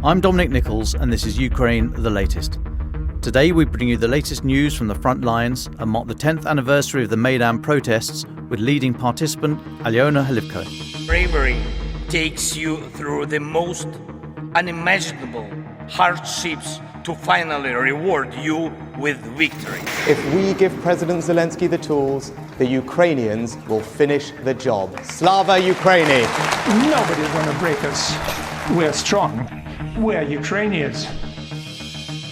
I'm Dominic Nichols, and this is Ukraine the Latest. Today we bring you the latest news from the front lines and mark the 10th anniversary of the Maidan protests with leading participant Aliona Hlivco. Bravery takes you through the most unimaginable hardships to finally reward you with victory. If we give President Zelensky the tools, the Ukrainians will finish the job. Slava Ukraini! Nobody's going to break us. We're strong. We're Ukrainians.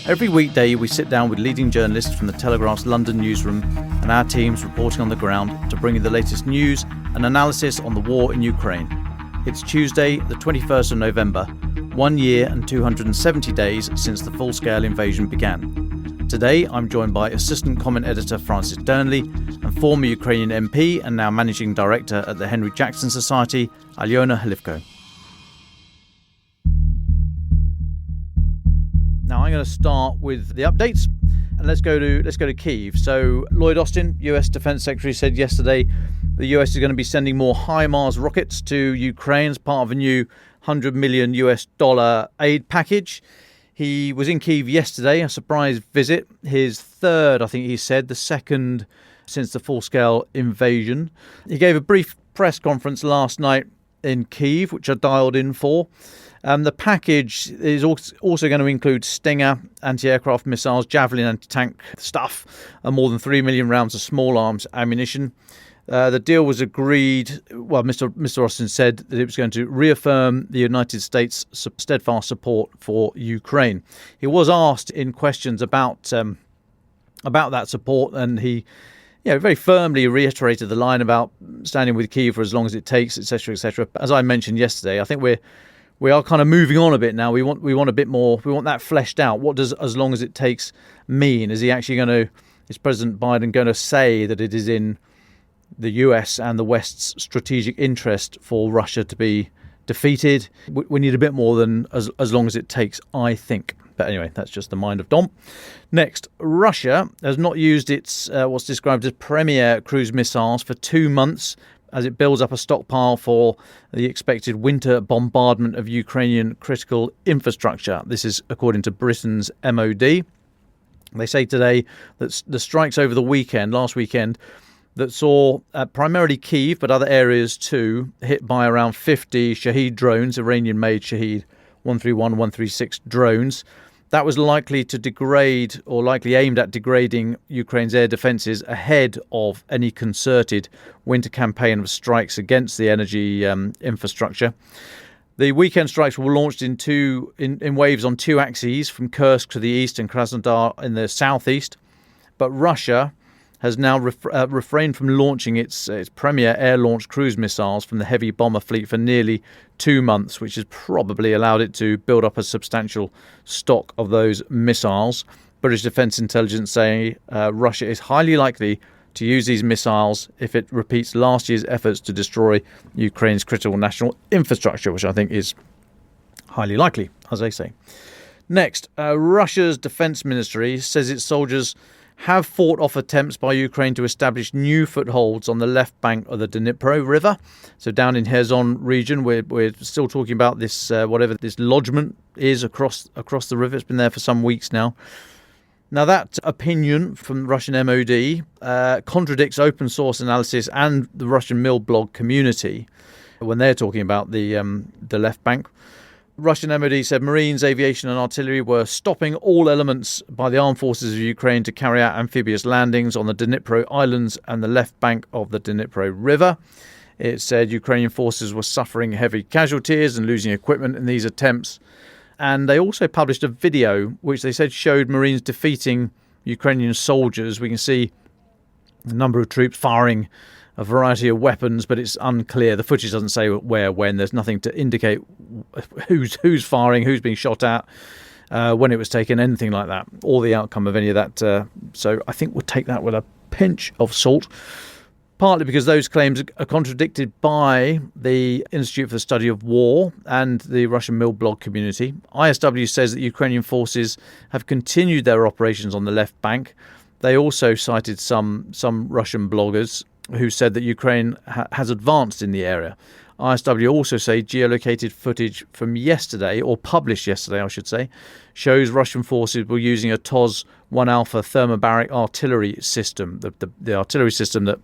Every weekday we sit down with leading journalists from the Telegraph's London newsroom and our teams reporting on the ground to bring you the latest news and analysis on the war in Ukraine. It's Tuesday, the 21st of November, 1 year and 270 days since the full-scale invasion began. Today I'm joined by Assistant Comment Editor Francis Dearnley and former Ukrainian MP and now Managing Director at the Henry Jackson Society, Aliona Hlivco. Now I'm going to start with the updates, and let's go to Kyiv. So Lloyd Austin, US Defense Secretary, said yesterday the US is going to be sending more HIMARS rockets to Ukraine as part of a new $100 million aid package. He was in Kyiv yesterday, a surprise visit, his third, I think he said, the second since the full-scale invasion. He gave a brief press conference last night in Kyiv, which I dialed in for. The package is also going to include Stinger, anti-aircraft missiles, Javelin anti-tank stuff, and more than 3 million rounds of small arms ammunition. The deal was agreed. Well, Mr. Austin said that it was going to reaffirm the United States' steadfast support for Ukraine. He was asked in questions about that support, and he very firmly reiterated the line about standing with Kyiv for as long as it takes, etc., etc. As I mentioned yesterday, I think we are kind of moving on a bit now. We want a bit more. We want that fleshed out. What does as long as it takes mean? Is President Biden going to say that it is in the US and the West's strategic interest for Russia to be defeated? We need a bit more than as long as it takes, I think. But anyway, that's just the mind of Dom. Next, Russia has not used its what's described as premier cruise missiles for 2 months as it builds up a stockpile for the expected winter bombardment of Ukrainian critical infrastructure. This is according to Britain's MOD. They say today that the strikes over the last weekend, that saw primarily Kyiv, but other areas too, hit by around 50 Shahed drones, Iranian-made Shahed 131, 136 drones. That was likely aimed at degrading Ukraine's air defences ahead of any concerted winter campaign of strikes against the energy infrastructure. The weekend strikes were launched in waves on two axes, from Kursk to the east and Krasnodar in the southeast. But Russia has now refrained from launching its premier air-launched cruise missiles from the heavy bomber fleet for nearly 2 months, which has probably allowed it to build up a substantial stock of those missiles. British Defence Intelligence saying Russia is highly likely to use these missiles if it repeats last year's efforts to destroy Ukraine's critical national infrastructure, which I think is highly likely, as they say. Next, Russia's defence ministry says its soldiers have fought off attempts by Ukraine to establish new footholds on the left bank of the Dnipro River. So down in Kherson region, we're still talking about this, whatever this lodgement is across the river. It's been there for some weeks now. Now, that opinion from Russian MOD contradicts open source analysis and the Russian Mill blog community when they're talking about the left bank. Russian MOD said Marines, aviation and artillery were stopping all elements by the armed forces of Ukraine to carry out amphibious landings on the Dnipro Islands and the left bank of the Dnipro River. It said Ukrainian forces were suffering heavy casualties and losing equipment in these attempts. And they also published a video which they said showed Marines defeating Ukrainian soldiers. We can see a number of troops firing a variety of weapons, but it's unclear. The footage doesn't say where, when. There's nothing to indicate who's firing, who's being shot at, when it was taken, anything like that, or the outcome of any of that. So I think we'll take that with a pinch of salt, partly because those claims are contradicted by the Institute for the Study of War and the Russian Mill blog community. ISW says that Ukrainian forces have continued their operations on the left bank. They also cited some Russian bloggers who said that Ukraine has advanced in the area. ISW also say geolocated footage from yesterday, or published yesterday, I should say, shows Russian forces were using a TOS-1 Alpha thermobaric artillery system, the artillery system that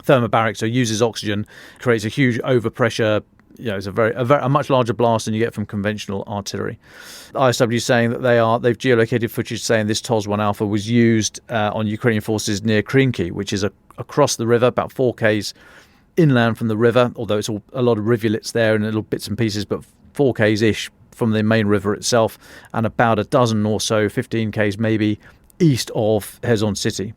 thermobaric, so uses oxygen, creates a huge overpressure. It's a much larger blast than you get from conventional artillery. ISW is saying that they've geolocated footage saying this TOS-1 Alpha was used on Ukrainian forces near Krinky, which is across the river, about 4 k's inland from the river, although it's a lot of rivulets there and little bits and pieces, but 4 k's ish from the main river itself, and about a dozen or so, 15 k's maybe, east of Kherson city.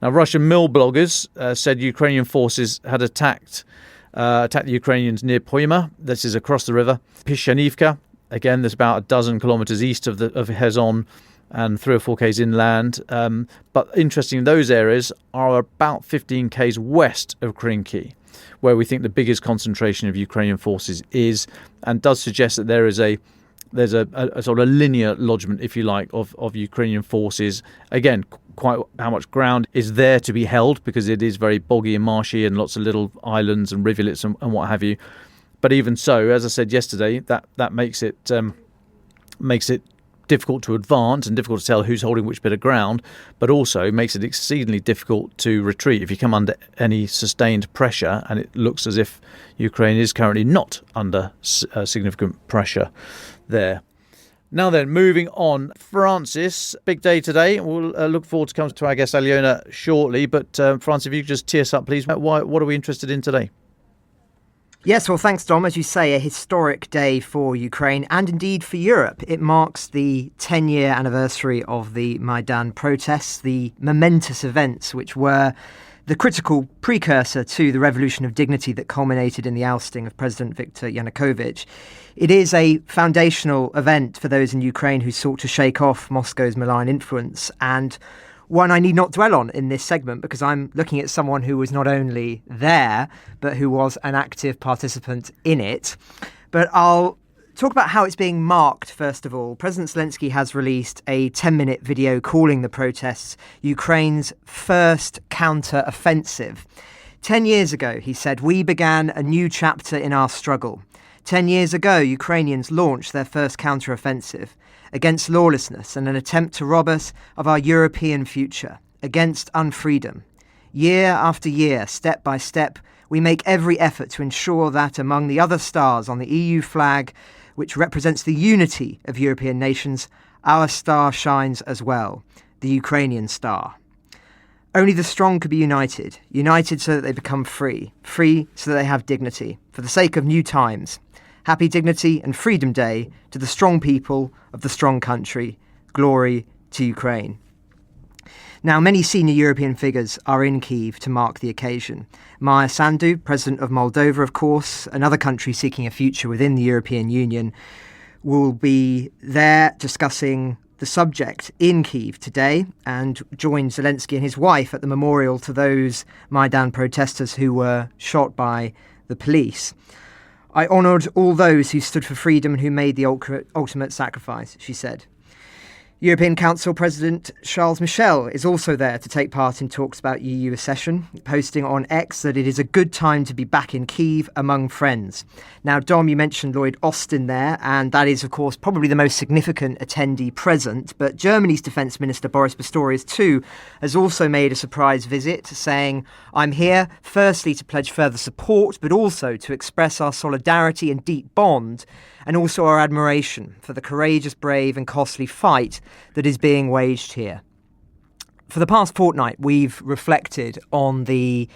Now, Russian mill bloggers said Ukrainian forces had attacked the Ukrainians near Poima. This is across the river. Chernivtsi, again, there's about a dozen kilometres east of Kherson and 3 or 4 k's inland. But interesting, those areas are about 15 k's west of Krinky, where we think the biggest concentration of Ukrainian forces is, and does suggest that there's a sort of linear lodgement, if you like, of Ukrainian forces. Again, quite how much ground is there to be held, because it is very boggy and marshy and lots of little islands and rivulets and what have you. But even so, as I said yesterday, that makes it difficult to advance and difficult to tell who's holding which bit of ground, but also makes it exceedingly difficult to retreat if you come under any sustained pressure, and it looks as if Ukraine is currently not under significant pressure there. Now then, moving on, Francis, big day today. We'll look forward to coming to our guest Aliona shortly, but Francis, if you could just tee us up, please. What are we interested in today? Yes, well, thanks, Dom. As you say, a historic day for Ukraine and indeed for Europe. It marks the 10-year anniversary of the Maidan protests, the momentous events which were the critical precursor to the revolution of dignity that culminated in the ousting of President Viktor Yanukovych. It is a foundational event for those in Ukraine who sought to shake off Moscow's malign influence, and one I need not dwell on in this segment because I'm looking at someone who was not only there, but who was an active participant in it. But I'll talk about how it's being marked, first of all. President Zelensky has released a 10-minute video calling the protests Ukraine's first counter-offensive. 10 years ago, he said, we began a new chapter in our struggle. 10 years ago, Ukrainians launched their first counter-offensive against lawlessness and an attempt to rob us of our European future, against unfreedom. Year after year, step by step, we make every effort to ensure that among the other stars on the EU flag, which represents the unity of European nations, our star shines as well, the Ukrainian star. Only the strong could be united, united so that they become free, free so that they have dignity, for the sake of new times. Happy Dignity and Freedom Day to the strong people of the strong country. Glory to Ukraine. Now, many senior European figures are in Kyiv to mark the occasion. Maia Sandu, President of Moldova, of course, another country seeking a future within the European Union, will be there discussing the subject in Kyiv today and join Zelensky and his wife at the memorial to those Maidan protesters who were shot by the police. I honoured all those who stood for freedom and who made the ultimate sacrifice, she said. European Council President Charles Michel is also there to take part in talks about EU accession, posting on X that it is a good time to be back in Kyiv among friends. Now, Dom, you mentioned Lloyd Austin there, and that is, of course, probably the most significant attendee present. But Germany's Defence Minister Boris Pistorius, too, has also made a surprise visit, saying, I'm here, firstly, to pledge further support, but also to express our solidarity and deep bond, and also our admiration for the courageous, brave and costly fight that is being waged here. For the past fortnight, we've reflected on the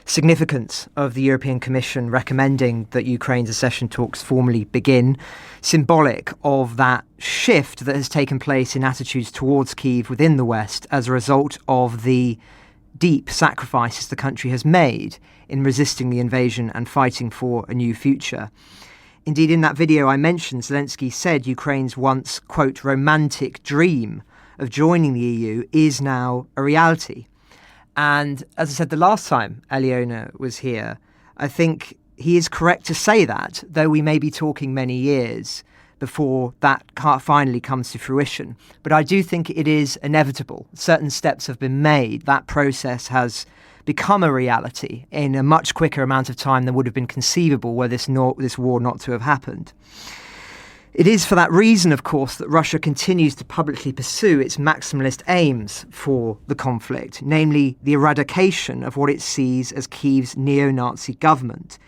significance of the European Commission recommending that Ukraine's accession talks formally begin, symbolic of that shift that has taken place in attitudes towards Kyiv within the West as a result of the deep sacrifices the country has made in resisting the invasion and fighting for a new future. Indeed, in that video I mentioned, Zelensky said Ukraine's once, quote, romantic dream of joining the EU is now a reality. And as I said the last time Aliona was here, I think he is correct to say that, though we may be talking many years before that finally comes to fruition. But I do think it is inevitable. Certain steps have been made. That process has become a reality in a much quicker amount of time than would have been conceivable were this war not to have happened. It is for that reason, of course, that Russia continues to publicly pursue its maximalist aims for the conflict, namely the eradication of what it sees as Kyiv's neo-Nazi government.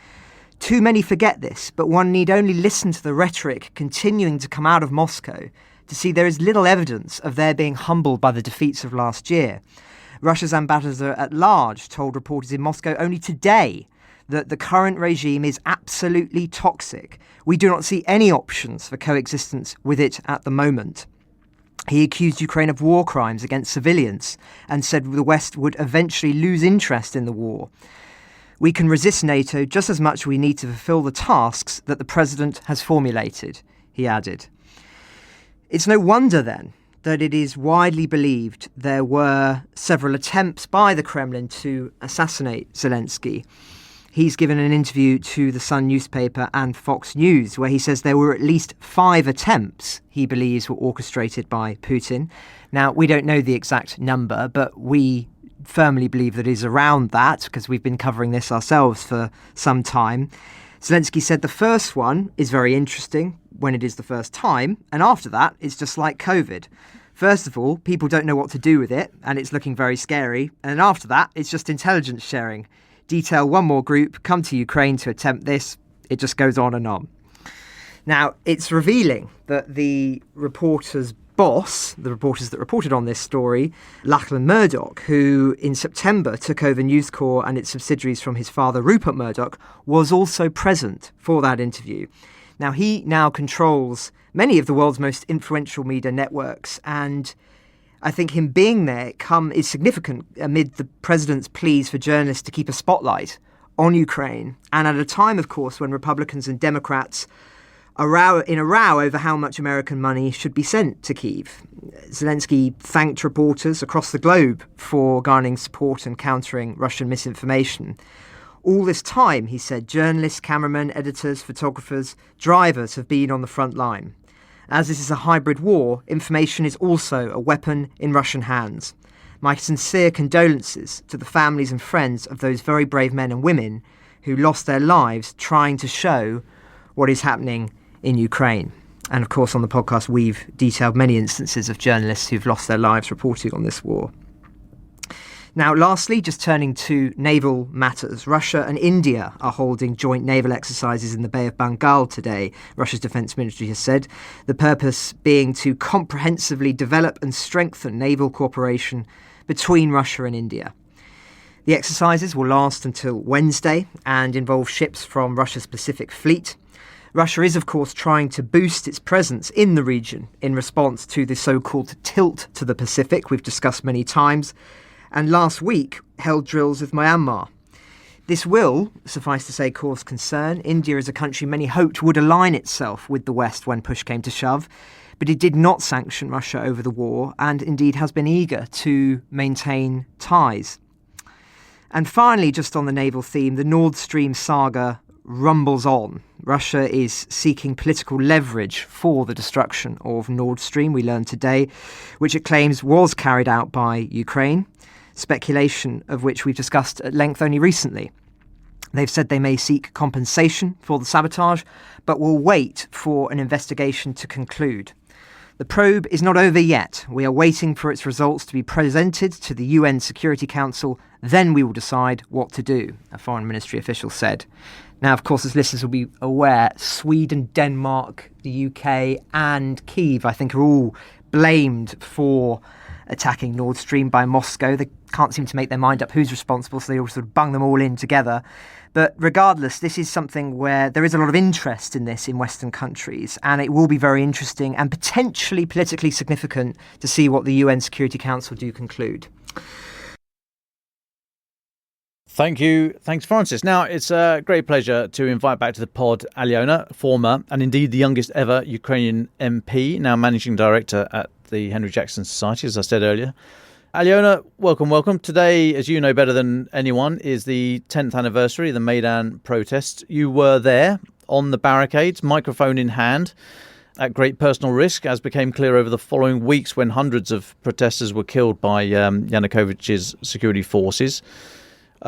Too many forget this, but one need only listen to the rhetoric continuing to come out of Moscow to see there is little evidence of their being humbled by the defeats of last year. Russia's ambassador at large told reporters in Moscow only today that the current regime is absolutely toxic. We do not see any options for coexistence with it at the moment. He accused Ukraine of war crimes against civilians and said the West would eventually lose interest in the war. We can resist NATO just as much as we need to fulfill the tasks that the president has formulated, he added. It's no wonder then that it is widely believed there were several attempts by the Kremlin to assassinate Zelensky. He's given an interview to the Sun newspaper and Fox News where he says there were at least 5 attempts he believes were orchestrated by Putin. Now, we don't know the exact number, but we firmly believe that it is around that because we've been covering this ourselves for some time. Zelensky said the first one is very interesting when it is the first time, and after that, it's just like COVID. First of all, people don't know what to do with it, and it's looking very scary. And then after that, it's just intelligence sharing. Detail one more group, come to Ukraine to attempt this. It just goes on and on. Now, it's revealing that the reporter's boss, the reporters that reported on this story, Lachlan Murdoch, who in September took over News Corp and its subsidiaries from his father, Rupert Murdoch, was also present for that interview. Now, he now controls many of the world's most influential media networks, and I think him being there is significant amid the president's pleas for journalists to keep a spotlight on Ukraine, and at a time, of course, when Republicans and Democrats are in a row over how much American money should be sent to Kyiv. Zelensky thanked reporters across the globe for garnering support and countering Russian misinformation. All this time, he said, journalists, cameramen, editors, photographers, drivers have been on the front line. As this is a hybrid war, information is also a weapon in Russian hands. My sincere condolences to the families and friends of those very brave men and women who lost their lives trying to show what is happening in Ukraine. And of course, on the podcast, we've detailed many instances of journalists who've lost their lives reporting on this war. Now, lastly, just turning to naval matters, Russia and India are holding joint naval exercises in the Bay of Bengal today, Russia's defence ministry has said, the purpose being to comprehensively develop and strengthen naval cooperation between Russia and India. The exercises will last until Wednesday and involve ships from Russia's Pacific Fleet. Russia is, of course, trying to boost its presence in the region in response to the so-called tilt to the Pacific we've discussed many times, and last week held drills with Myanmar. This will, suffice to say, cause concern. India is a country many hoped would align itself with the West when push came to shove, but it did not sanction Russia over the war and indeed has been eager to maintain ties. And finally, just on the naval theme, the Nord Stream saga rumbles on. Russia is seeking political leverage for the destruction of Nord Stream, we learned today, which it claims was carried out by Ukraine, speculation of which we've discussed at length only recently. They've said they may seek compensation for the sabotage, but will wait for an investigation to conclude. The probe is not over yet. We are waiting for its results to be presented to the UN Security Council. Then we will decide what to do, a foreign ministry official said. Now, of course, as listeners will be aware, Sweden, Denmark, the UK and Kyiv, I think, are all blamed for attacking Nord Stream by Moscow. They can't seem to make their mind up who's responsible, so they all sort of bung them all in together. But regardless, this is something where there is a lot of interest in this in Western countries, and it will be very interesting and potentially politically significant to see what the UN Security Council do conclude. Thank you. Thanks, Francis. Now, it's a great pleasure to invite back to the pod Aliona, former and indeed the youngest ever Ukrainian MP, now managing director at the Henry Jackson Society, as I said earlier. Aliona, welcome. Today, as you know better than anyone, is the 10th anniversary of the Maidan protests. You were there on the barricades, microphone in hand, at great personal risk, as became clear over the following weeks when hundreds of protesters were killed by Yanukovych's security forces.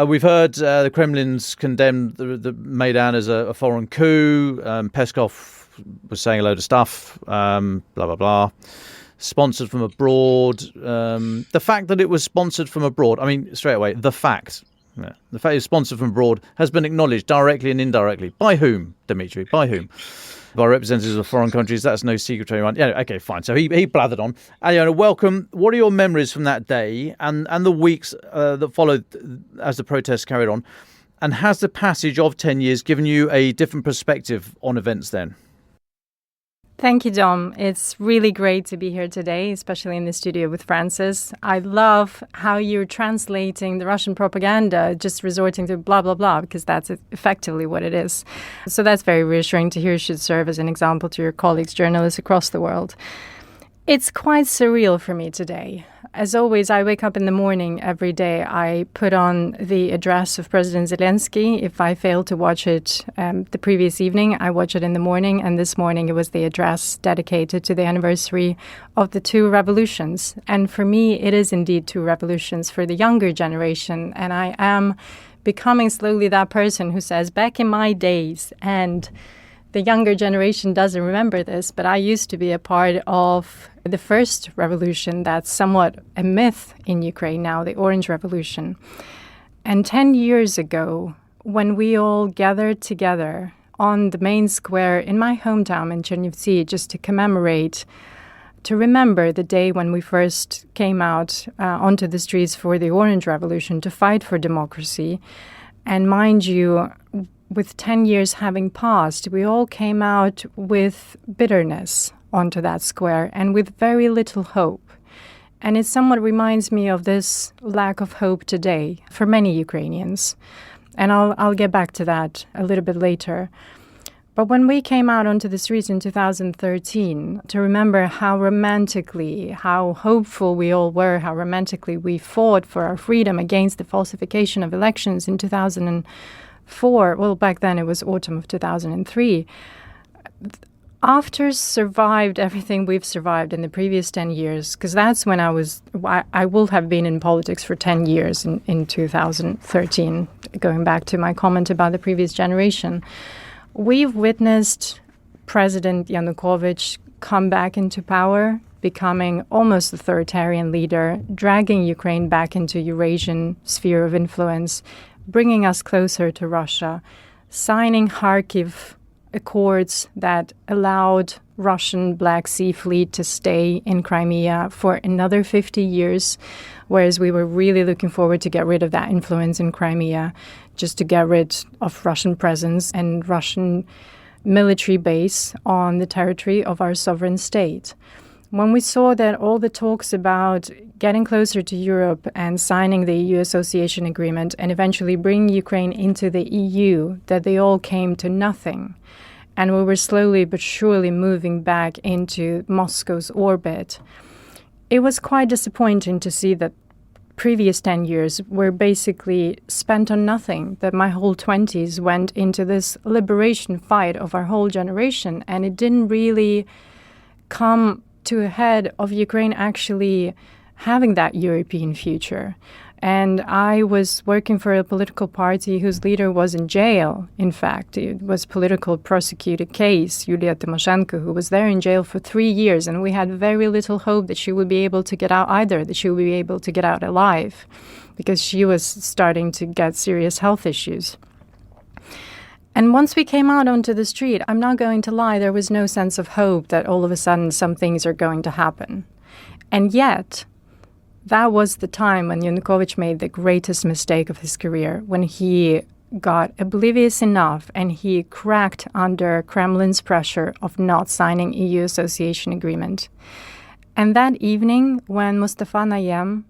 We've heard the Kremlin's condemned the Maidan as a foreign coup. Peskov was saying a load of stuff, blah, blah, blah. Sponsored from abroad. The fact that it was sponsored from abroad, I mean, straight away, the fact it's sponsored from abroad has been acknowledged directly and indirectly. By whom, Dmitry? By whom? By representatives of foreign countries. That's no secret to anyone. Yeah, okay, fine. So he blathered on. Aliona, welcome. What are your memories from that day and the weeks that followed as the protests carried on? And has the passage of 10 years given you a different perspective on events then? Thank you, Dom. It's really great to be here today, especially in the studio with Francis. I love how you're translating the Russian propaganda, just resorting to blah, blah, blah, because that's effectively what it is. So that's very reassuring to hear. It should serve as an example to your colleagues, journalists across the world. It's quite surreal for me today. As always, I wake up in the morning every day. I put on the address of President Zelensky. If I fail to watch it the previous evening, I watch it in the morning. And this morning, it was the address dedicated to the anniversary of the two revolutions. And for me, it is indeed two revolutions for the younger generation. And I am becoming slowly that person who says, back in my days, and the younger generation doesn't remember this, but I used to be a part of the first revolution that's somewhat a myth in Ukraine now, the Orange Revolution. And 10 years ago, when we all gathered together on the main square in my hometown in Chernivtsi just to commemorate, to remember the day when we first came out onto the streets for the Orange Revolution to fight for democracy. And mind you, with 10 years having passed, we all came out with bitterness onto that square and with very little hope. And it somewhat reminds me of this lack of hope today for many Ukrainians. And I'll get back to that a little bit later. But when we came out onto the streets in 2013, to remember how romantically, how hopeful we all were, how romantically we fought for our freedom against the falsification of elections in 2004, well, back then it was autumn of 2003. After survived everything we've survived in the previous 10 years, because that's when I will have been in politics for 10 years in 2013, going back to my comment about the previous generation, we've witnessed President Yanukovych come back into power, becoming almost authoritarian leader, dragging Ukraine back into Eurasian sphere of influence, bringing us closer to Russia, signing Kharkiv accords that allowed Russian Black Sea Fleet to stay in Crimea for another 50 years, whereas we were really looking forward to get rid of that influence in Crimea, just to get rid of Russian presence and Russian military base on the territory of our sovereign state. When we saw that all the talks about getting closer to Europe and signing the EU association agreement and eventually bringing Ukraine into the EU, that they all came to nothing. And we were slowly but surely moving back into Moscow's orbit. It was quite disappointing to see that previous 10 years were basically spent on nothing, that my whole 20s went into this liberation fight of our whole generation, and it didn't really come to a head of Ukraine actually having that European future. And I was working for a political party whose leader was in jail. In fact, it was a political prosecuted case, Yulia Tymoshenko, who was there in jail for 3 years. And we had very little hope that she would be able to get out either, that she would be able to get out alive, because she was starting to get serious health issues. And once we came out onto the street, I'm not going to lie, there was no sense of hope that all of a sudden some things are going to happen. And yet, that was the time when Yanukovych made the greatest mistake of his career, when he got oblivious enough and he cracked under Kremlin's pressure of not signing EU association agreement. And that evening, when Mustafa Nayem,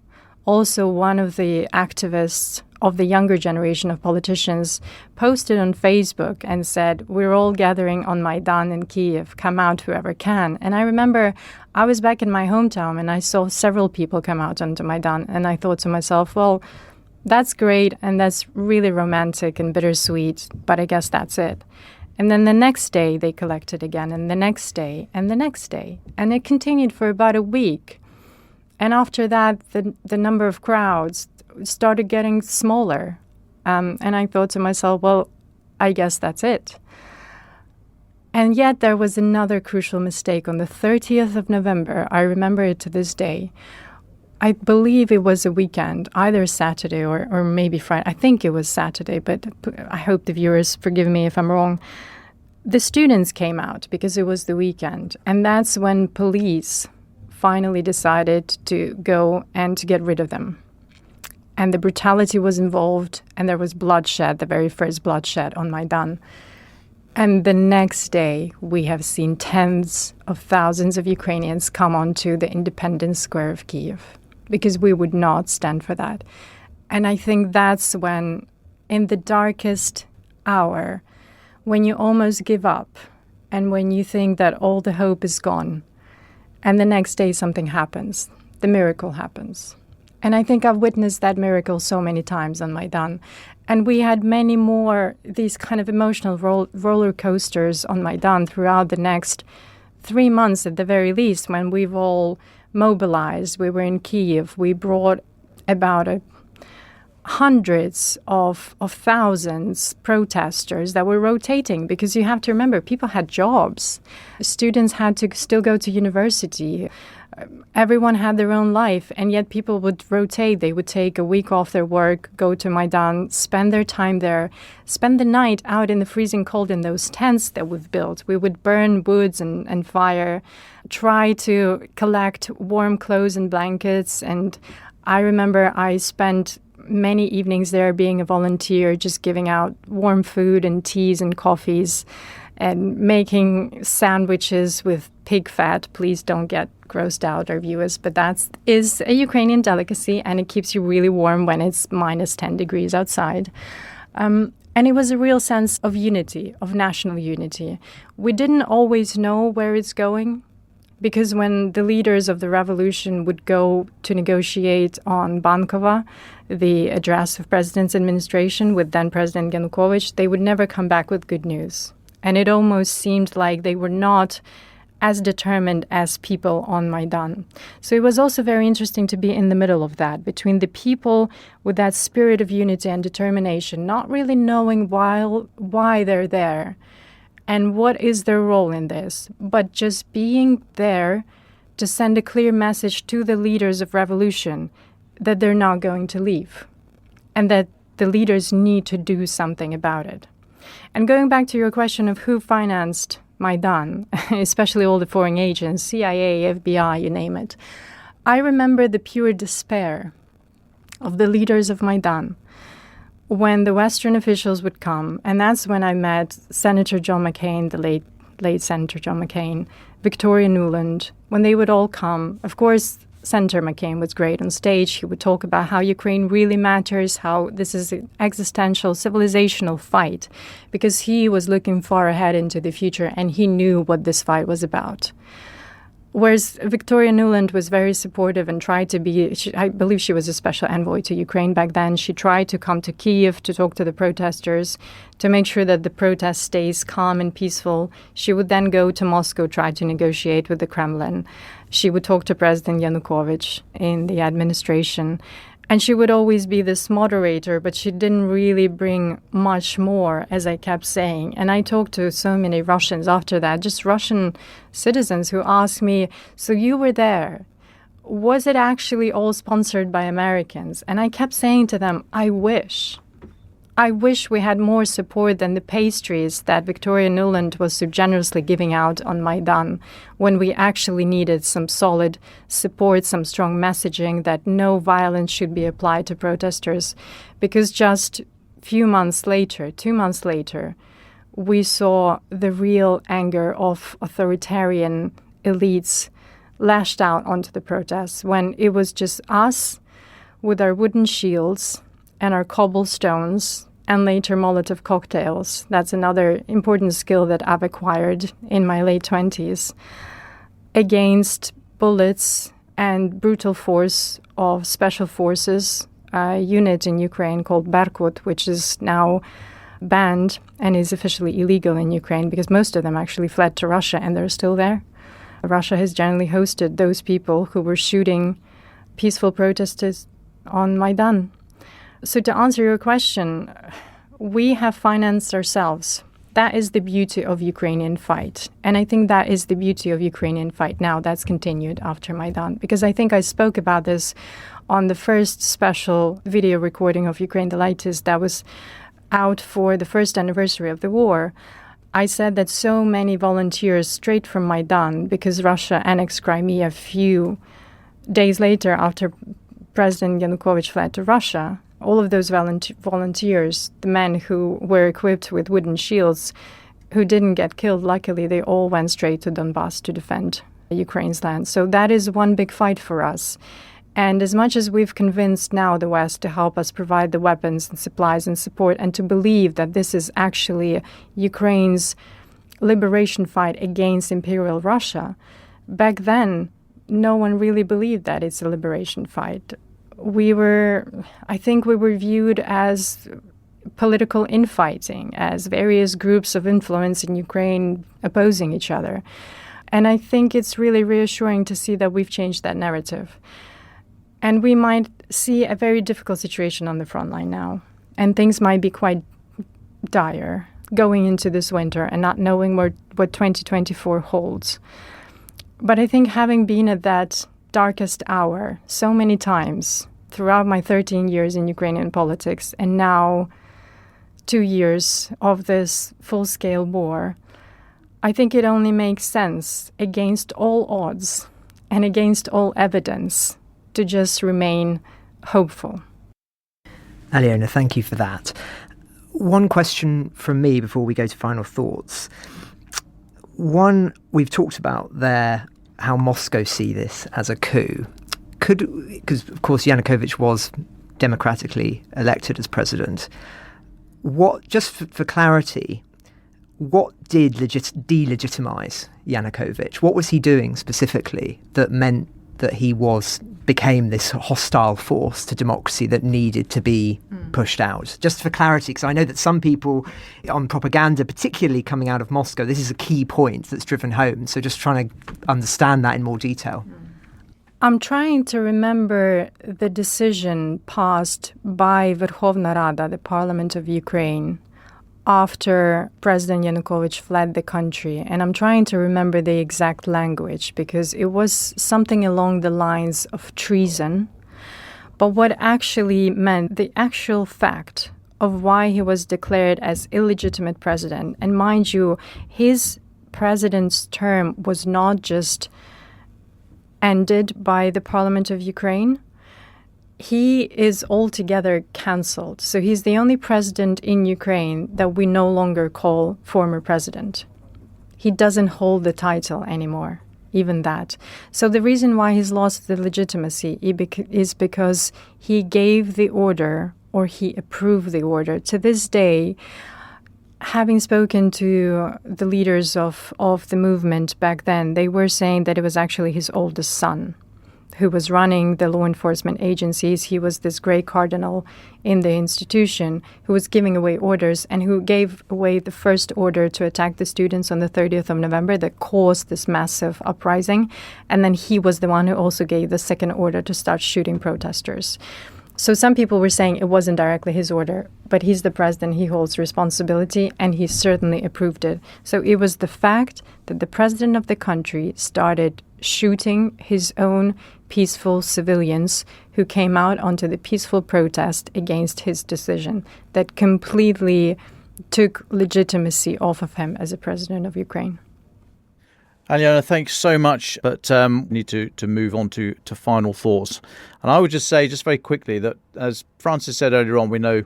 also one of the activists of the younger generation of politicians, posted on Facebook and said, "We're all gathering on Maidan in Kiev, come out whoever can." And I remember I was back in my hometown and I saw several people come out onto Maidan, and I thought to myself, well, that's great and that's really romantic and bittersweet, but I guess that's it. And then the next day they collected again, and the next day and the next day. And it continued for about a week. And after that, the number of crowds started getting smaller. And I thought to myself, well, I guess that's it. And yet there was another crucial mistake on the 30th of November. I remember it to this day. I believe it was a weekend, either Saturday or maybe Friday. I think it was Saturday, but I hope the viewers forgive me if I'm wrong. The students came out because it was the weekend. And that's when police finally decided to go and to get rid of them. And the brutality was involved, and there was bloodshed, the very first bloodshed on Maidan. And the next day, we have seen tens of thousands of Ukrainians come onto the Independence Square of Kyiv, because we would not stand for that. And I think that's when, in the darkest hour, when you almost give up, and when you think that all the hope is gone, and the next day something happens, the miracle happens. And I think I've witnessed that miracle so many times on Maidan. And we had many more these kind of emotional roller coasters on Maidan throughout the next 3 months at the very least, when we've all mobilized. We were in Kyiv. We brought about hundreds of thousands protesters that were rotating, because you have to remember, people had jobs. Students had to still go to university. Everyone had their own life, and yet people would rotate. They would take a week off their work, go to Maidan, spend their time there, spend the night out in the freezing cold in those tents that we've built. We would burn woods and fire, try to collect warm clothes and blankets. And I remember I spent many evenings there being a volunteer, just giving out warm food and teas and coffees and making sandwiches with pig fat. Please don't get grossed out, our viewers, but that is a Ukrainian delicacy, and it keeps you really warm when it's minus 10 degrees outside. And it was a real sense of unity, of national unity. We didn't always know where it's going, because when the leaders of the revolution would go to negotiate on Bankova, the address of President's administration with then President Yanukovych, they would never come back with good news. And it almost seemed like they were not as determined as people on Maidan. So it was also very interesting to be in the middle of that, between the people with that spirit of unity and determination, not really knowing why they're there and what is their role in this, but just being there to send a clear message to the leaders of revolution that they're not going to leave and that the leaders need to do something about it. And going back to your question of who financed Maidan, especially all the foreign agents, CIA, FBI, you name it, I remember the pure despair of the leaders of Maidan when the Western officials would come. And that's when I met Senator John McCain, the late Senator John McCain, Victoria Nuland, when they would all come. Of course, Senator McCain was great on stage. He would talk about how Ukraine really matters, how this is an existential, civilizational fight, because he was looking far ahead into the future and he knew what this fight was about. Whereas Victoria Nuland was very supportive and tried to be, I believe she was a special envoy to Ukraine back then. She tried to come to Kyiv to talk to the protesters, to make sure that the protest stays calm and peaceful. She would then go to Moscow, try to negotiate with the Kremlin. She would talk to President Yanukovych in the administration. And she would always be this moderator, but she didn't really bring much more, as I kept saying. And I talked to so many Russians after that, just Russian citizens who asked me, so you were there. Was it actually all sponsored by Americans? And I kept saying to them, I wish we had more support than the pastries that Victoria Nuland was so generously giving out on Maidan, when we actually needed some solid support, some strong messaging that no violence should be applied to protesters. Because just a few months later, 2 months later, we saw the real anger of authoritarian elites lashed out onto the protests, when it was just us with our wooden shields and our cobblestones and later Molotov cocktails. That's another important skill that I've acquired in my late 20s, against bullets and brutal force of special forces, a unit in Ukraine called Berkut, which is now banned and is officially illegal in Ukraine because most of them actually fled to Russia and they're still there. Russia has generally hosted those people who were shooting peaceful protesters on Maidan. So to answer your question, we have financed ourselves. That is the beauty of Ukrainian fight. And I think that is the beauty of Ukrainian fight now that's continued after Maidan. Because I think I spoke about this on the first special video recording of Ukraine the Latest that was out for the first anniversary of the war. I said that so many volunteers straight from Maidan, because Russia annexed Crimea a few days later after President Yanukovych fled to Russia, all of those volunteers, the men who were equipped with wooden shields, who didn't get killed, luckily, they all went straight to Donbass to defend Ukraine's land. So that is one big fight for us. And as much as we've convinced now the West to help us provide the weapons and supplies and support, and to believe that this is actually Ukraine's liberation fight against Imperial Russia, back then, no one really believed that it's a liberation fight. I think we were viewed as political infighting, as various groups of influence in Ukraine opposing each other. And I think it's really reassuring to see that we've changed that narrative. And we might see a very difficult situation on the front line now. And things might be quite dire going into this winter and not knowing what 2024 holds. But I think having been at that darkest hour so many times throughout my 13 years in Ukrainian politics, and now 2 years of this full-scale war, I think it only makes sense, against all odds and against all evidence, to just remain hopeful. Aliona, thank you for that. One question from me before we go to final thoughts. One, we've talked about there how Moscow see this as a coup. Because, of course, Yanukovych was democratically elected as president. Just for clarity, what did delegitimize Yanukovych? What was he doing specifically that meant that he became this hostile force to democracy that needed to be pushed out? Just for clarity, because I know that some people on propaganda, particularly coming out of Moscow, this is a key point that's driven home. So just trying to understand that in more detail. I'm trying to remember the decision passed by Verkhovna Rada, the Parliament of Ukraine, after President Yanukovych fled the country. And I'm trying to remember the exact language, because it was something along the lines of treason. But what actually meant, the actual fact of why he was declared as illegitimate president, and mind you, his president's term was not just ended by the Parliament of Ukraine. He is altogether cancelled. So he's the only president in Ukraine that we no longer call former president. He doesn't hold the title anymore, even that. So the reason why he's lost the legitimacy is because he gave the order, or he approved the order. To this day, having spoken to the leaders of the movement back then, they were saying that it was actually his oldest son who was running the law enforcement agencies. He was this grey cardinal in the institution who was giving away orders, and who gave away the first order to attack the students on the 30th of November that caused this massive uprising. And then he was the one who also gave the second order to start shooting protesters. So some people were saying it wasn't directly his order, but he's the president, he holds responsibility, and he certainly approved it. So it was the fact that the president of the country started shooting his own peaceful civilians who came out onto the peaceful protest against his decision that completely took legitimacy off of him as a president of Ukraine. Aliona, thanks so much, but we need to move on to final thoughts. And I would just say, just very quickly, that as Francis said earlier on, we know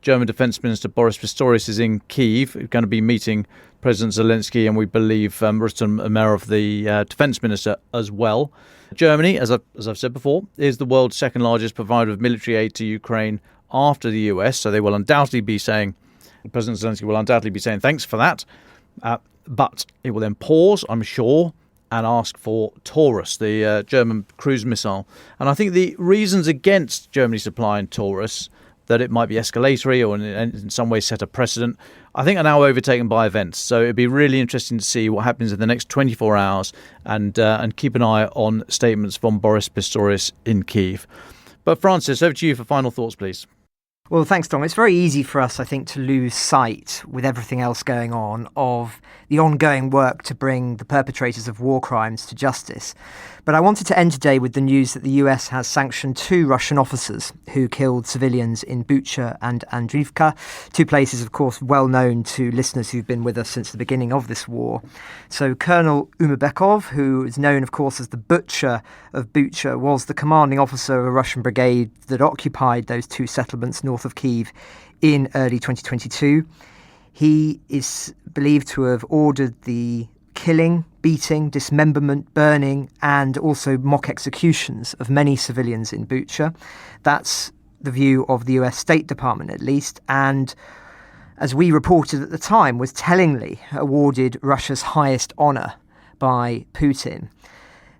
German Defence Minister Boris Pistorius is in Kyiv. We're going to be meeting President Zelensky, and we believe Rustem Umerov, the Defence Minister, as well. Germany, as I've said before, is the world's second largest provider of military aid to Ukraine after the US, so they will undoubtedly be saying, President Zelensky will undoubtedly be saying thanks for that. But it will then pause, I'm sure, and ask for Taurus, the German cruise missile. And I think the reasons against Germany supplying Taurus, that it might be escalatory or in some way set a precedent, I think are now overtaken by events. So it'd be really interesting to see what happens in the next 24 hours and keep an eye on statements from Boris Pistorius in Kyiv. But Francis, over to you for final thoughts, please. Well, thanks, Dom. It's very easy for us, I think, to lose sight, with everything else going on, of the ongoing work to bring the perpetrators of war crimes to justice. But I wanted to end today with the news that the US has sanctioned 2 Russian officers who killed civilians in Bucha and Andrivka, 2 places, of course, well known to listeners who've been with us since the beginning of this war. So Colonel Umabekov, who is known, of course, as the Butcher of Bucha, was the commanding officer of a Russian brigade that occupied those 2 settlements north of Kyiv in early 2022. He is believed to have ordered the killing, beating, dismemberment, burning, and also mock executions of many civilians in Bucha. That's the view of the US State Department, at least, and as we reported at the time, was tellingly awarded Russia's highest honour by Putin.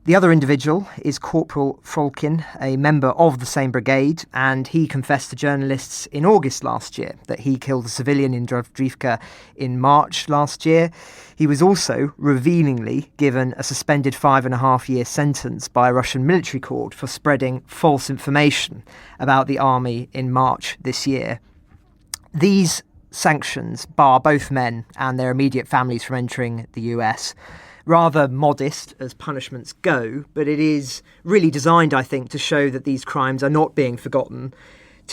The other individual is Corporal Frolkin, a member of the same brigade, and he confessed to journalists in August last year that he killed a civilian in Drovdivka in March last year. He was also revealingly given a suspended 5.5-year sentence by a Russian military court for spreading false information about the army in March this year. These sanctions bar both men and their immediate families from entering the US. Rather modest as punishments go, but it is really designed, I think, to show that these crimes are not being forgotten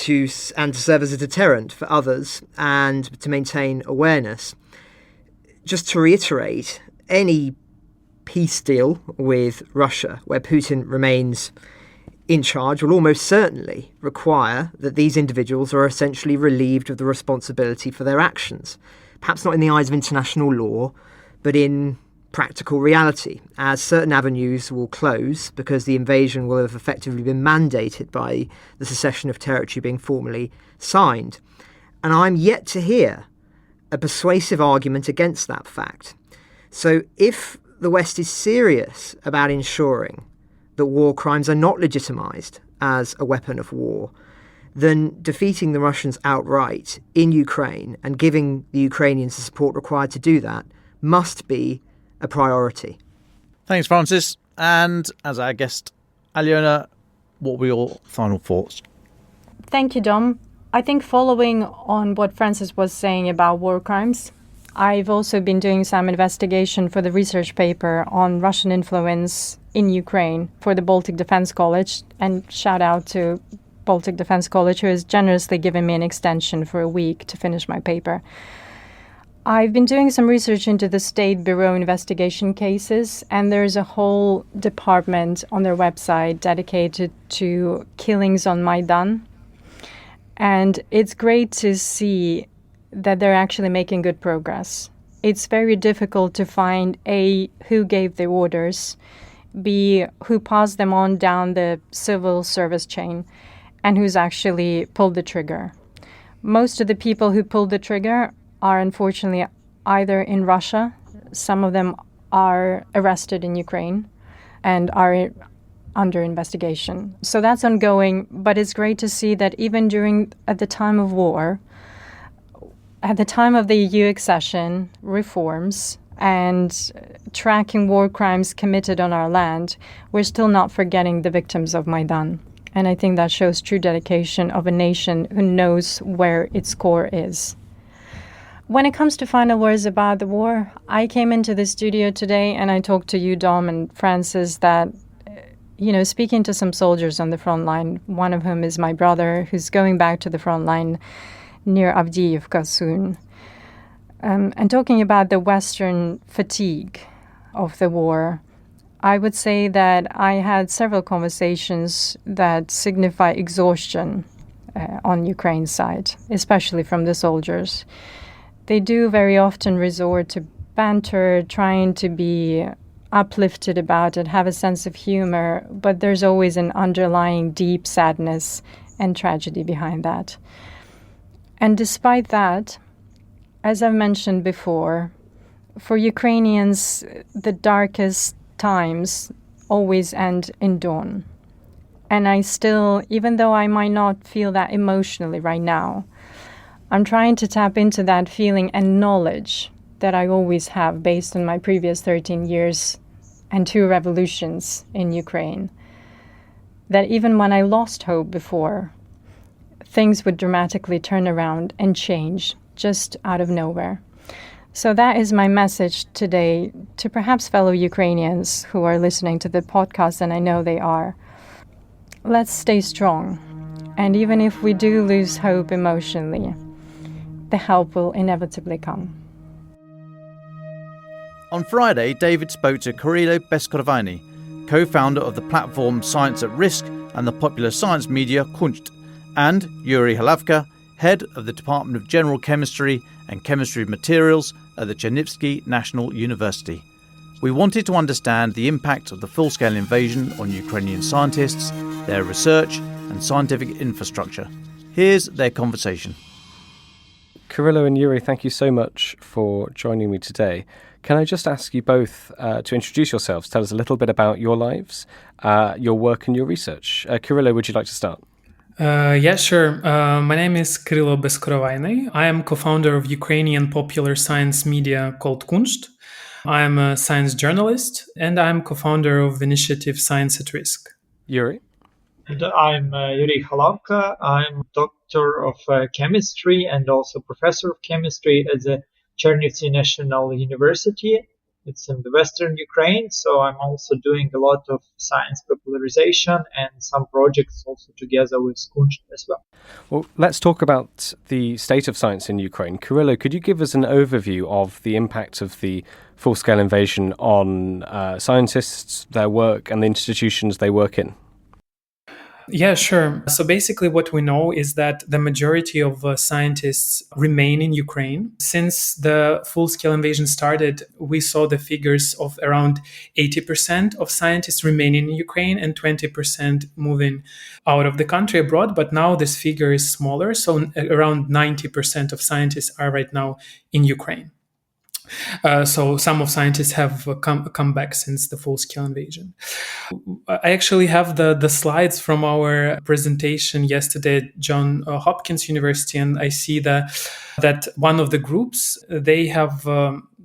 and to serve as a deterrent for others and to maintain awareness. Just to reiterate, any peace deal with Russia, where Putin remains in charge, will almost certainly require that these individuals are essentially relieved of the responsibility for their actions. Perhaps not in the eyes of international law, but in practical reality, as certain avenues will close because the invasion will have effectively been mandated by the cession of territory being formally signed. And I'm yet to hear a persuasive argument against that fact. So if the West is serious about ensuring that war crimes are not legitimised as a weapon of war, then defeating the Russians outright in Ukraine and giving the Ukrainians the support required to do that must be a priority. Thanks, Francis. And as our guest, Aliona, what were your final thoughts? Thank you, Dom. I think following on what Francis was saying about war crimes, I've also been doing some investigation for the research paper on Russian influence in Ukraine for the Baltic Defense College. And shout out to Baltic Defense College, who has generously given me an extension for a week to finish my paper. I've been doing some research into the State Bureau investigation cases, and there's a whole department on their website dedicated to killings on Maidan. And it's great to see that they're actually making good progress. It's very difficult to find A, who gave the orders, B, who passed them on down the civil service chain, and who's actually pulled the trigger. Most of the people who pulled the trigger are unfortunately either in Russia, some of them are arrested in Ukraine and are under investigation. So that's ongoing, but it's great to see that even at the time of war, at the time of the EU accession reforms and tracking war crimes committed on our land, we're still not forgetting the victims of Maidan. And I think that shows true dedication of a nation who knows where its core is. When it comes to final words about the war, I came into the studio today and I talked to you, Dom, and Francis, that, speaking to some soldiers on the front line, one of whom is my brother, who's going back to the front line near Avdiivka soon, and talking about the Western fatigue of the war, I would say that I had several conversations that signify exhaustion on Ukraine's side, especially from the soldiers. They do very often resort to banter, trying to be uplifted about it, have a sense of humor, but there's always an underlying deep sadness and tragedy behind that. And despite that, as I've mentioned before, for Ukrainians, the darkest times always end in dawn. And I still, even though I might not feel that emotionally right now, I'm trying to tap into that feeling and knowledge that I always have based on my previous 13 years and 2 revolutions in Ukraine. That even when I lost hope before, things would dramatically turn around and change just out of nowhere. So that is my message today to perhaps fellow Ukrainians who are listening to the podcast, and I know they are. Let's stay strong. And even if we do lose hope emotionally, the help will inevitably come. On Friday, David spoke to Kyrylo Beskorovainyi, co-founder of the platform Science at Risk and the popular science media Kunst, and Yuriy Khalavka, head of the Department of General Chemistry and Chemistry of Materials at the Chernivtsi National University. We wanted to understand the impact of the full-scale invasion on Ukrainian scientists, their research and scientific infrastructure. Here's their conversation. Kyrylo and Yuriy, thank you so much for joining me today. Can I just ask you both to introduce yourselves, tell us a little bit about your lives, your work and your research. Kyrylo, would you like to start? Yeah, sure. My name is Kyrylo Beskorovainyi. I am co-founder of Ukrainian popular science media called Kunst. I am a science journalist, and I'm co-founder of the initiative Science at Risk. Yuriy? And I'm Yuriy Khalavka. I'm doctor of chemistry and also professor of chemistry at the Chernivtsi National University. It's in the western Ukraine, so I'm also doing a lot of science popularization and some projects also together with Kunst as well. Well, let's talk about the state of science in Ukraine. Kyrylo, could you give us an overview of the impact of the full-scale invasion on scientists, their work, and the institutions they work in? Yeah, sure. So basically what we know is that the majority of scientists remain in Ukraine. Since the full-scale invasion started, we saw the figures of around 80% of scientists remaining in Ukraine and 20% moving out of the country abroad. But now this figure is smaller. So around 90% of scientists are right now in Ukraine. So some of scientists have come back since the full-scale invasion. I actually have the slides from our presentation yesterday at Johns Hopkins University, and I see that one of the groups, they have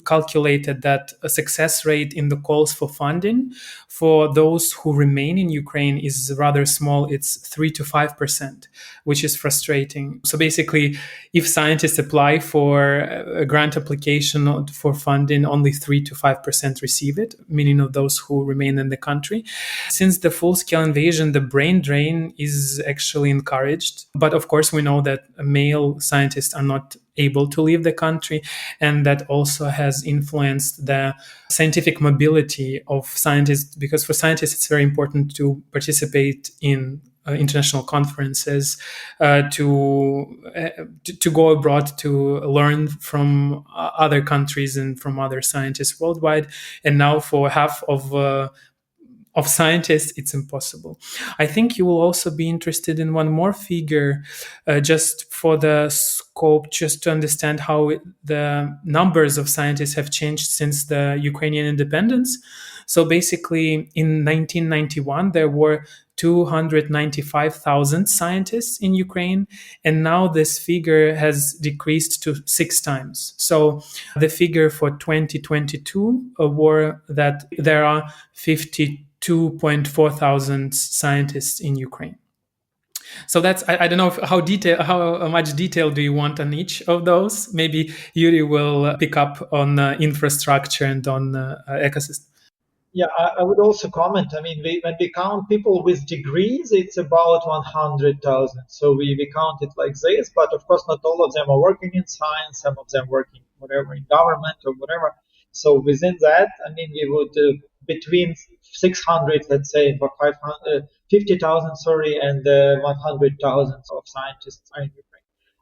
calculated that a success rate in the calls for funding for those who remain in Ukraine is rather small. It's 3 to 5%, which is frustrating. So basically, if scientists apply for a grant application for funding, only 3 to 5% receive it, meaning of those who remain in the country. Since the full-scale invasion, the brain drain is actually encouraged. But of course, we know that male scientists are not able to leave the country, and that also has influenced the scientific mobility of scientists, because for scientists it's very important to participate in international conferences, to go abroad to learn from other countries and from other scientists worldwide. And now for half of scientists, it's impossible. I think you will also be interested in one more figure, just for the scope, just to understand how the numbers of scientists have changed since the Ukrainian independence. So basically, in 1991, there were 295,000 scientists in Ukraine, and now this figure has decreased to 6 times. So the figure for 2022 were that there are 52.4 thousand scientists in Ukraine. So that's, I don't know how much detail do you want on each of those? Maybe Yuriy will pick up on infrastructure and on ecosystem. Yeah, I would also comment. I mean, when we count people with degrees, it's about 100,000. So we count it like this, but of course not all of them are working in science, some of them working whatever in government or whatever. So within that, I mean, we would between 600, let's say, for 50,000, and 100,000 of scientists are in Ukraine.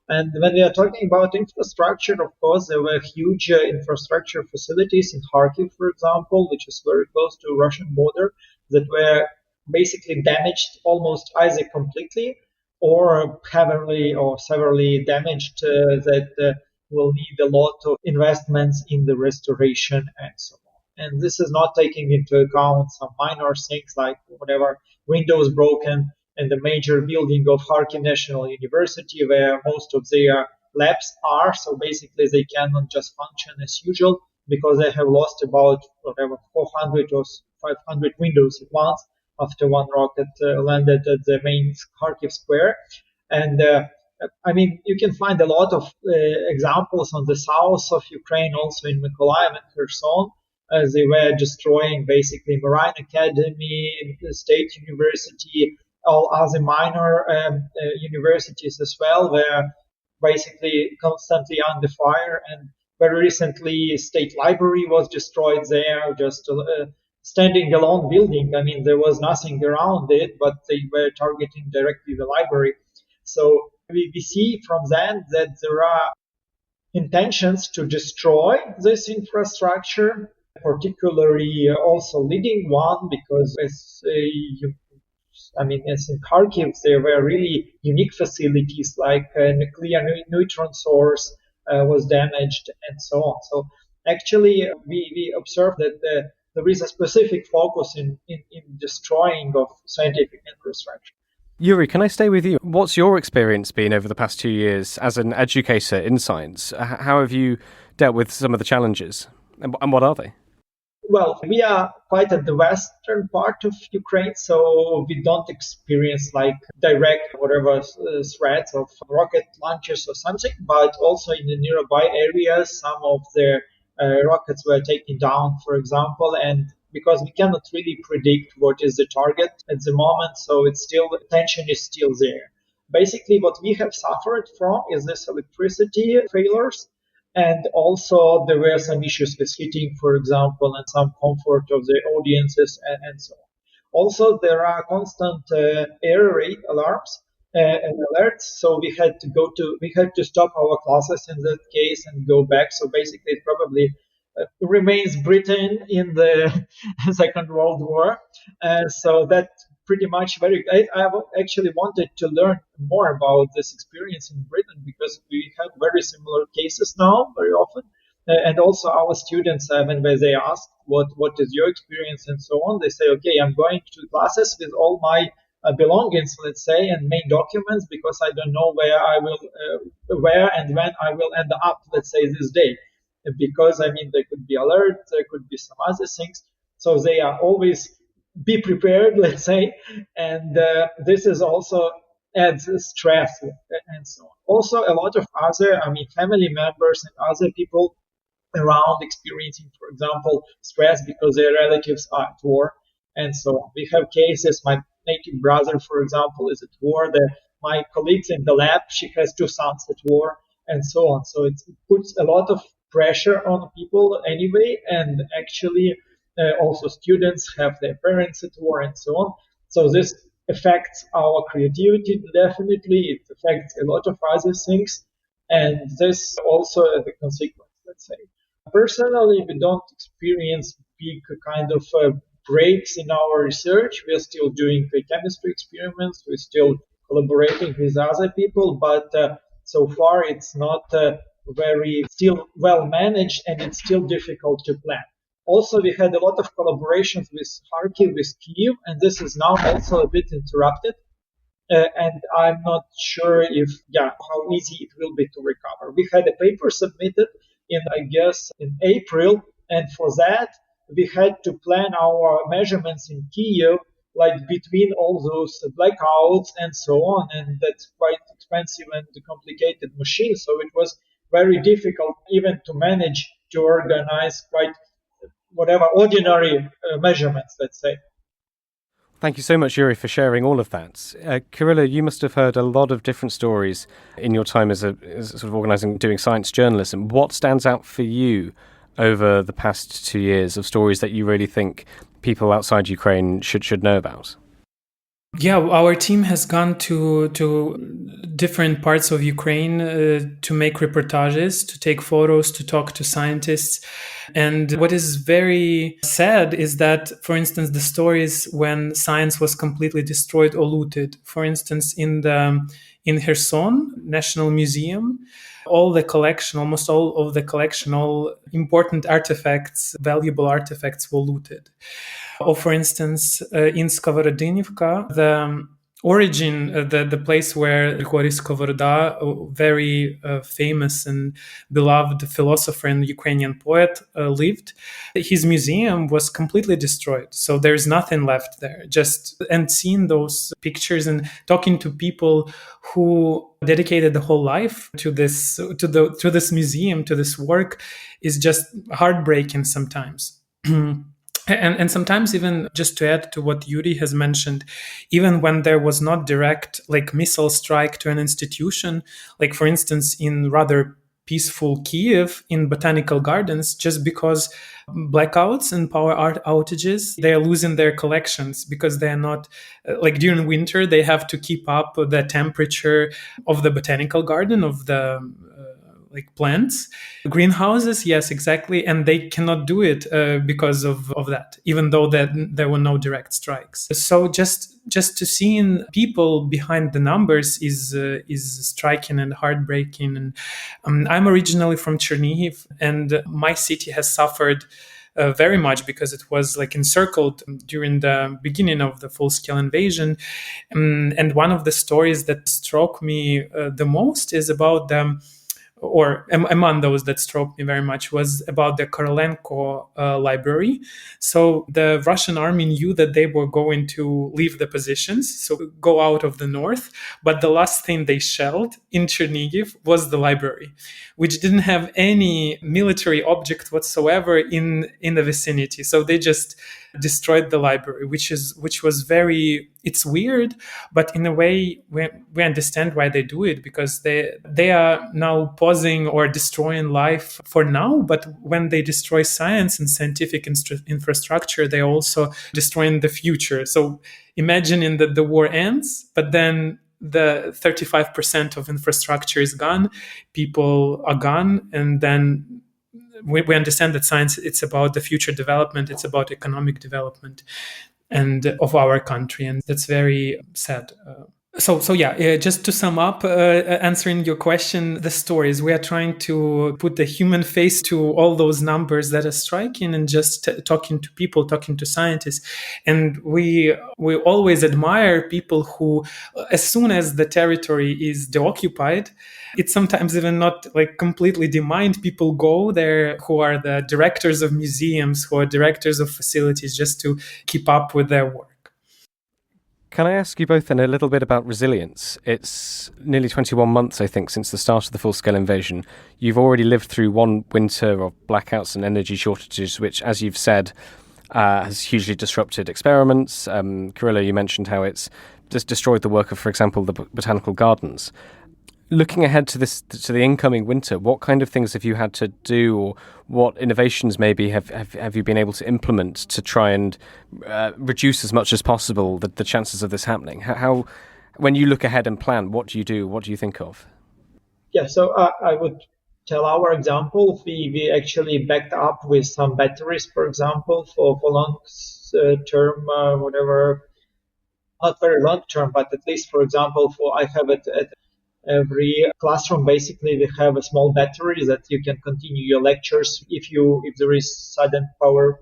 And when we are talking about infrastructure, of course, there were huge infrastructure facilities in Kharkiv, for example, which is very close to the Russian border, that were basically damaged almost either completely or heavily or severely damaged, that will need a lot of investments in the restoration and so on. And this is not taking into account some minor things like whatever windows broken in the major building of Kharkiv National University, where most of their labs are. So basically they cannot just function as usual because they have lost about whatever 400 or 500 windows at once after one rocket landed at the main Kharkiv square. And I mean, you can find a lot of examples on the south of Ukraine, also in Mykolaiv and Kherson, as they were destroying basically Marine Academy, the State University, all other minor universities as well, were basically constantly under fire. And very recently, State Library was destroyed there, just standing alone building. I mean, there was nothing around it, but they were targeting directly the library. So we see from that there are intentions to destroy this infrastructure, particularly also leading one, because as in Kharkiv, there were really unique facilities like a nuclear neutron source was damaged and so on. So actually, we observed that there is a specific focus in destroying of scientific infrastructure. Yuriy, can I stay with you? What's your experience been over the past 2 years as an educator in science? How have you dealt with some of the challenges, and what are they? Well, we are quite at the western part of Ukraine, so we don't experience like direct whatever threats of rocket launches or something, but also in the nearby areas, some of the rockets were taken down, for example, and because we cannot really predict what is the target at the moment, so it's still, tension is still there. Basically, what we have suffered from is this electricity failures. And also there were some issues with heating, for example, and some comfort of the audiences and so on. Also, there are constant error rate alarms and alerts. So we had to stop our classes in that case and go back. So basically, it probably remains Britain in the Second World War. So that pretty much I actually wanted to learn more about this experience in Britain because we have very similar cases now very often. And also our students, when they ask what is your experience and so on, they say, okay, I'm going to classes with all my belongings, let's say, and main documents because I don't know where and when I will end up, let's say, this day. Because, I mean, there could be alerts, there could be some other things. So they are always be prepared, let's say, and this is also adds stress and so on. Also, a lot of other, family members and other people around experiencing, for example, stress because their relatives are at war and so on. We have cases, my native brother, for example, is at war. My colleagues in the lab, she has 2 sons at war and so on. So it puts a lot of pressure on people anyway, and actually also students have their parents at war and so on. So this affects our creativity, definitely. It affects a lot of other things. And this also as a consequence, let's say. Personally, we don't experience big kind of breaks in our research. We're still doing chemistry experiments. We're still collaborating with other people. But so far, it's not very still well managed, and it's still difficult to plan. Also, we had a lot of collaborations with Kharkiv, with Kyiv, and this is now also a bit interrupted. And I'm not sure how easy it will be to recover. We had a paper submitted in April, and for that, we had to plan our measurements in Kyiv, like between all those blackouts and so on, and that's quite expensive and complicated machine, so it was very difficult even to manage to organize quite whatever ordinary measurements, let's say. Thank you so much, Yuriy, for sharing all of that. Kyrylo, you must have heard a lot of different stories in your time as sort of doing science journalism. What stands out for you over the past 2 years of stories that you really think people outside Ukraine should know about? Yeah, our team has gone to different parts of Ukraine to make reportages, to take photos, to talk to scientists. And what is very sad is that, for instance, the stories when science was completely destroyed or looted. For instance, in Kherson National Museum, almost all of the collection, all important artifacts, valuable artifacts were looted. Or, for instance, in Skоворodinivka, the origin, the place where Grigory Skovoroda, a very famous and beloved philosopher and Ukrainian poet, lived. His museum was completely destroyed, so there's nothing left there. And seeing those pictures and talking to people who dedicated the whole life to this museum, to this work, is just heartbreaking sometimes. And sometimes, even just to add to what Yuriy has mentioned, even when there was not direct missile strike to an institution, like for instance in rather peaceful Kiev in botanical gardens, just because blackouts and power outages, they are losing their collections because they are not, during winter, they have to keep up the temperature of the botanical garden, of the plants, greenhouses, yes, exactly, and they cannot do it because of that, even though there were no direct strikes. So just to seeing people behind the numbers is striking and heartbreaking. And I'm originally from Chernihiv, and my city has suffered very much because it was encircled during the beginning of the full-scale invasion. And one of the stories that struck me the most is about or among those that struck me very much, was about the Korolenko library. So the Russian army knew that they were going to leave the positions, so go out of the north. But the last thing they shelled in Chernihiv was the library, which didn't have any military object whatsoever in the vicinity. So they just destroyed the library, which was very, it's weird, but in a way we understand why they do it, because they are now pausing or destroying life for now, but when they destroy science and scientific infrastructure, they're also destroying the future. So imagining that the war ends, but then the 35% of infrastructure is gone, people are gone, and then we understand that science, it's about the future development, it's about economic development and of our country, and that's very sad. So yeah, just to sum up, answering your question, the stories, we are trying to put the human face to all those numbers that are striking, and just talking to people, talking to scientists. And we always admire people who, as soon as the territory is deoccupied, it's sometimes even not completely demined, people go there, who are the directors of museums, who are directors of facilities, just to keep up with their work. Can I ask you both then a little bit about resilience? It's nearly 21 months, I think, since the start of the full-scale invasion. You've already lived through one winter of blackouts and energy shortages, which, as you've said, has hugely disrupted experiments. Kyrylo, you mentioned how it's just destroyed the work of, for example, the botanical gardens. Looking ahead to the incoming winter, what kind of things have you had to do, or what innovations maybe have you been able to implement to try and reduce as much as possible the chances of this happening? How, when you look ahead and plan, what do you do? What do you think of? Yeah, so I would tell our example. We actually backed up with some batteries, for example, for long term, whatever, not very long term, but at least, for example, I have it at every classroom. Basically, we have a small battery that you can continue your lectures if there is sudden power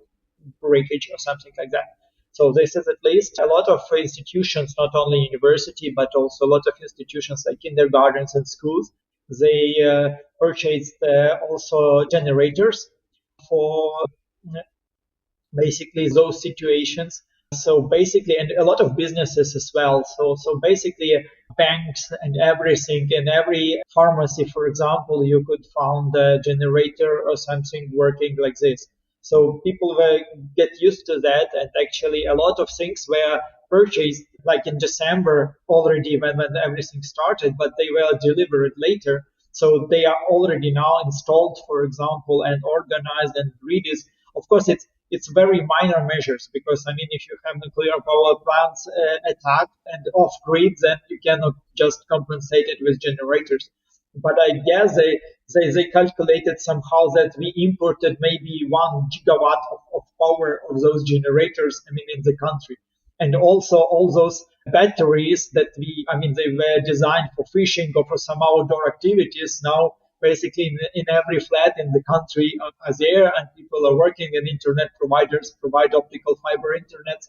breakage or something like that. So this is at least a lot of institutions, not only university, but also a lot of institutions like kindergartens and schools. They purchased also generators for basically those situations. So basically, and a lot of businesses as well. So basically, banks and everything, and every pharmacy, for example, you could find a generator or something working like this. So people get used to that, and actually a lot of things were purchased like in December already when everything started, but they were delivered later. So they are already now installed, for example, and organized, and grid is, of course, it's very minor measures, because I mean, if you have nuclear power plants attacked and off grid, then you cannot just compensate it with generators. But I guess they calculated somehow that we imported maybe 1 gigawatt of power of those generators, I mean, in the country. And also all those batteries that they were designed for fishing or for some outdoor activities, now basically in every flat in the country are there, and people are working, and internet providers provide optical fiber internet.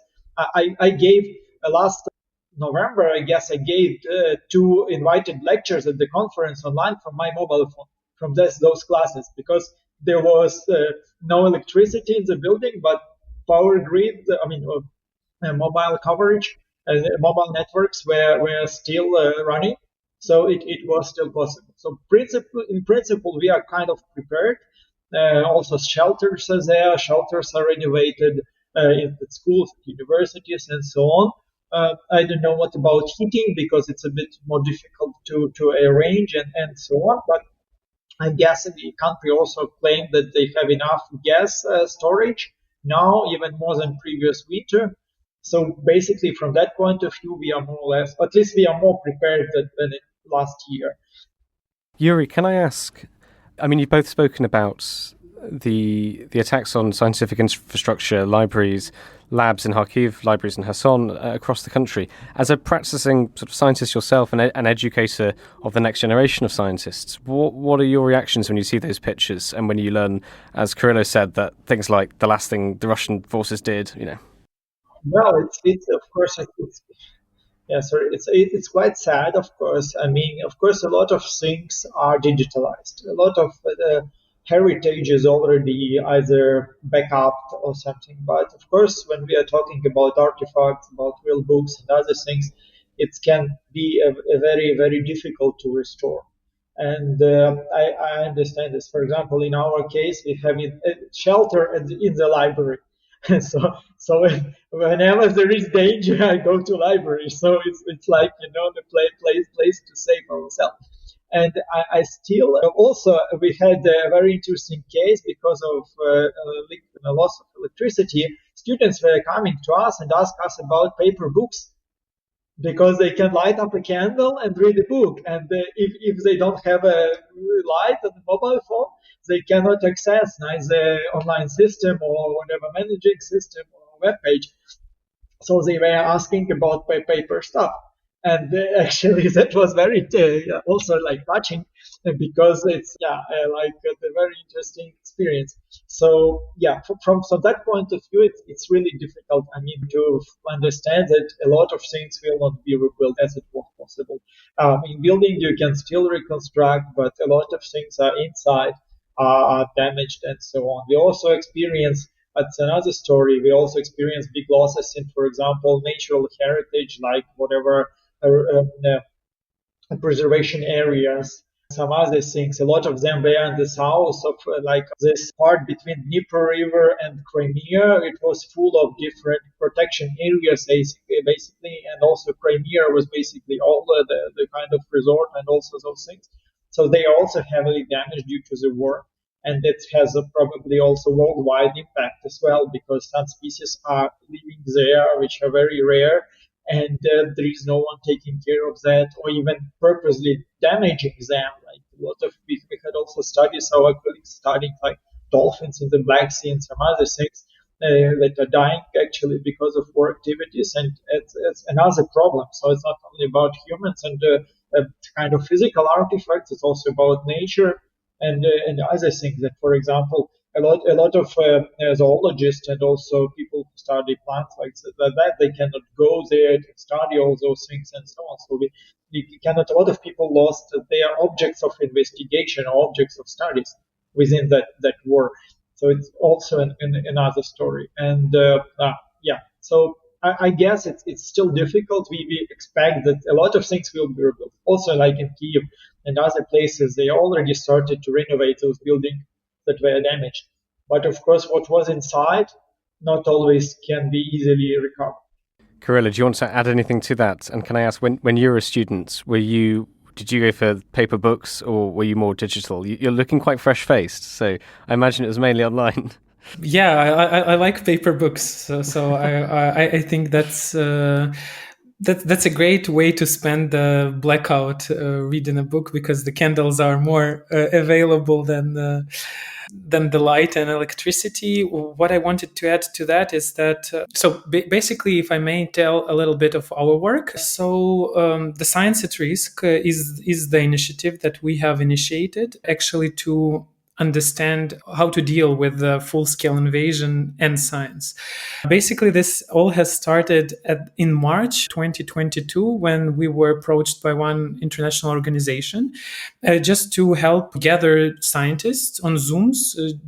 I gave last November, I guess I gave 2 invited lectures at the conference online from my mobile phone, from those classes, because there was no electricity in the building, but power grid, mobile coverage, mobile networks were still running. So it was still possible. So in principle, we are kind of prepared. Also, shelters are there. Shelters are renovated in the schools, universities, and so on. I don't know what about heating, because it's a bit more difficult to arrange and so on. But I guess the country also claimed that they have enough gas storage now, even more than previous winter. So basically, from that point of view, we are more or less, at least we are more prepared than last year. Yuriy, can I ask, I mean, you've both spoken about the attacks on scientific infrastructure, libraries, labs in Kharkiv, libraries in Kherson, across the country. As a practicing sort of scientist yourself and an educator of the next generation of scientists, what are your reactions when you see those pictures and when you learn, as Kyrylo said, that things like the last thing the Russian forces did, Well, it's of course it's quite sad, of course. I mean, of course, a lot of things are digitalized. A lot of the heritage is already either backup or something. But of course, when we are talking about artifacts, about real books and other things, it can be a very, very difficult to restore. And I understand this. For example, in our case, we have a shelter in the library. so whenever there is danger, I go to library. So it's like the place to save ourselves. And I still also we had a very interesting case because of loss of electricity. Students were coming to us and ask us about paper books, because they can light up a candle and read a book. And if they don't have a light on the mobile phone, they cannot access neither online system or whatever managing system or web page. So they were asking about paper stuff. And actually, that was very also like touching, because it's like a very interesting experience. So from that point of view, it's really difficult. I mean, to understand that a lot of things will not be rebuilt as it was possible. In building, you can still reconstruct, but a lot of things are inside are damaged and so on. We also experience. That's another story. We also experience big losses in, for example, natural heritage, like whatever preservation areas, some other things. A lot of them were in the south of like this part between Dnieper River and Crimea. It was full of different protection areas, basically, and also Crimea was basically all the kind of resort and also those things. So they are also heavily damaged due to the war. And it has probably also worldwide impact as well, because some species are living there, which are very rare, and there is no one taking care of that, or even purposely damaging them. Like a lot of we had also studies, our colleagues studying like dolphins in the Black Sea and some other things that are dying actually because of war activities, and it's another problem. So it's not only about humans and kind of physical artifacts; it's also about nature and other things. That, for example, a lot of zoologists and also people who study plants like that, they cannot go there to study all those things and so on. So we cannot. A lot of people lost their objects of investigation or objects of studies within that war. So it's also another story. And so I guess it's still difficult. We expect that a lot of things will be rebuilt. Also, like in Kyiv and other places, they already started to renovate those buildings that were damaged. But of course, what was inside not always can be easily recovered. Kyrylo, do you want to add anything to that? And can I ask, when you were a student, did you go for paper books or were you more digital? You're looking quite fresh-faced, so I imagine it was mainly online. Yeah, I like paper books, so I think that's a great way to spend the blackout reading a book, because the candles are more available than the light and electricity. What I wanted to add to that is that basically, if I may tell a little bit of our work. So the Science at Risk is the initiative that we have initiated actually to understand how to deal with the full-scale invasion and science. Basically, this all has started in March 2022 when we were approached by one international organization just to help gather scientists on Zooms,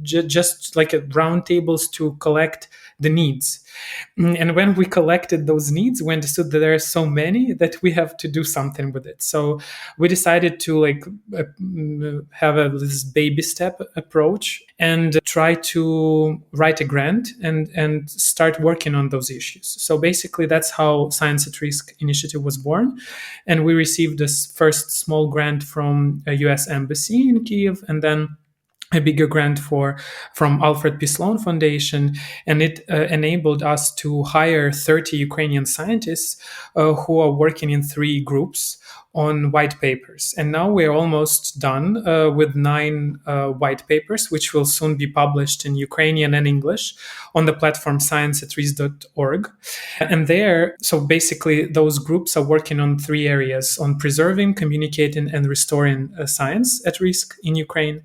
just like at round tables to collect the needs. And when we collected those needs, we understood that there are so many that we have to do something with it. So we decided to have this baby step approach and try to write a grant and start working on those issues. So basically, that's how Science at Risk initiative was born. And we received this first small grant from a US embassy in Kyiv, and then a bigger grant from Alfred P. Sloan Foundation, and it enabled us to hire 30 Ukrainian scientists who are working in 3 groups on white papers. And now we're almost done with 9 white papers, which will soon be published in Ukrainian and English on the platform scienceatrisk.org. And there, so basically those groups are working on 3 areas: on preserving, communicating, and restoring science at risk in Ukraine.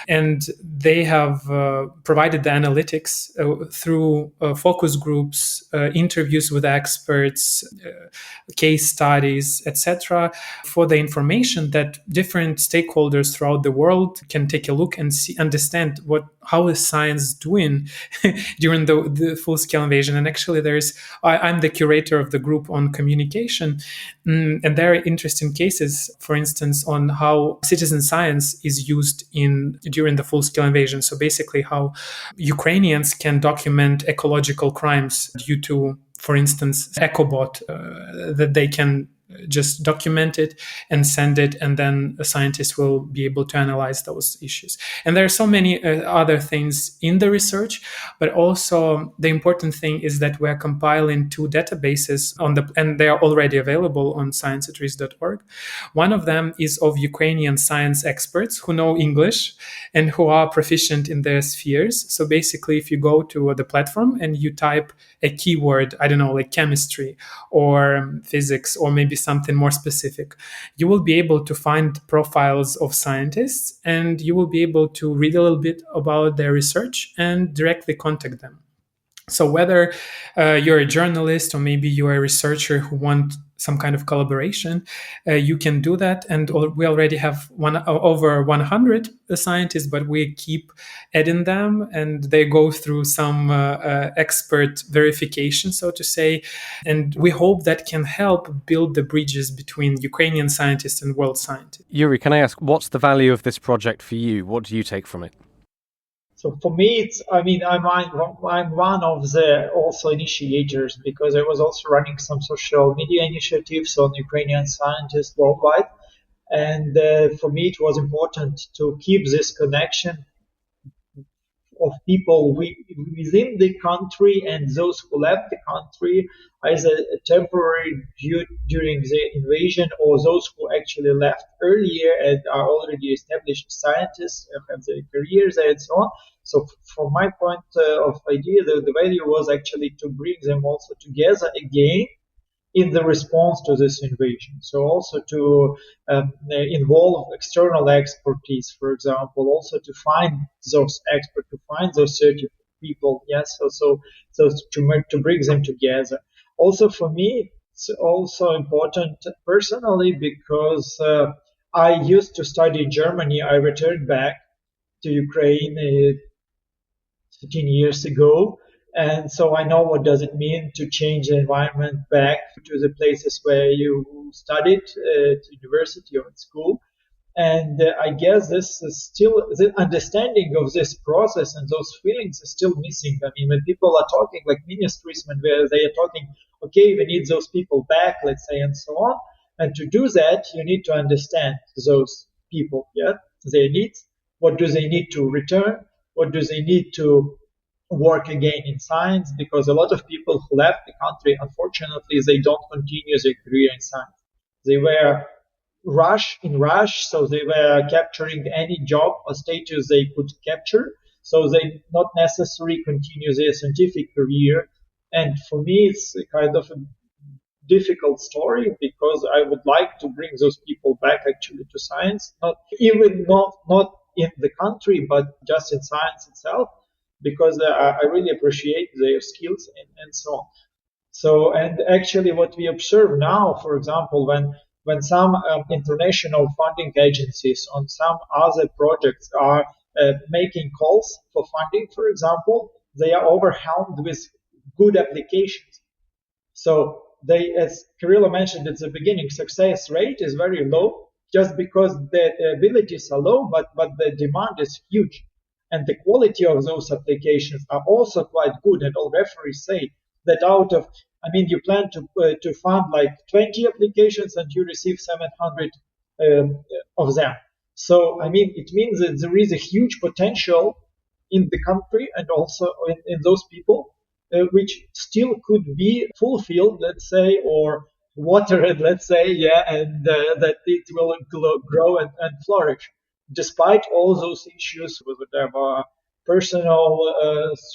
And they have provided the analytics through focus groups, interviews with experts, case studies, etc., for the information that different stakeholders throughout the world can take a look and understand how is science doing during the full-scale invasion. And actually, I'm the curator of the group on communication, and there are interesting cases, for instance, on how citizen science is used during the full-scale invasion. So basically, how Ukrainians can document ecological crimes due to, for instance, EcoBot, that they can just document it and send it, and then a scientist will be able to analyze those issues. And there are so many other things in the research, but also the important thing is that we're compiling 2 databases and they are already available on scienceatrisk.org. One of them is of Ukrainian science experts who know English and who are proficient in their spheres. So basically, if you go to the platform and you type a keyword, I don't know, like chemistry or physics or maybe something more specific, you will be able to find profiles of scientists, and you will be able to read a little bit about their research and directly contact them. So whether you're a journalist or maybe you're a researcher who want some kind of collaboration, you can do that. And we already have over 100 scientists, but we keep adding them, and they go through some expert verification, so to say. And we hope that can help build the bridges between Ukrainian scientists and world scientists. Yuriy, can I ask, what's the value of this project for you? What do you take from it? So for me, I'm one of the also initiators, because I was also running some social media initiatives on Ukrainian scientists worldwide. And for me, it was important to keep this connection of people within the country and those who left the country, either temporary during the invasion or those who actually left earlier and are already established scientists, have their careers there and so on. So from my point of idea, the value was actually to bring them also together again in the response to this invasion. So also to involve external expertise, for example, also to find those experts, to find those 30 people, yes, so to bring them together. Also for me, it's also important personally because I used to study in Germany. I returned back to Ukraine 15 years ago. And so I know what does it mean to change the environment back to the places where you studied at university or at school. And I guess this is still, the understanding of this process and those feelings is still missing. I mean, when people are talking like ministries, when they are talking, okay, we need those people back, let's say, and so on. And to do that, you need to understand those people, yeah, their needs. What do they need to return? What do they need to work again in science? Because a lot of people who left the country, unfortunately, they don't continue their career in science. They were rush, so they were capturing any job or status they could capture. So they not necessarily continue their scientific career. And for me, it's a kind of a difficult story because I would like to bring those people back actually to science, not in the country, but just in science itself, because I really appreciate their skills and so on. So, and actually what we observe now, for example, when some international funding agencies on some other projects are making calls for funding, for example, they are overwhelmed with good applications. So they, as Kyrylo mentioned at the beginning, success rate is very low just because the abilities are low, but the demand is huge. And the quality of those applications are also quite good. And all referees say that out of, I mean, you plan to fund like 20 applications and you receive 700 of them. So, I mean, it means that there is a huge potential in the country and also in those people, which still could be fulfilled, let's say, or watered, let's say, and that it will grow and flourish, despite all those issues with whatever personal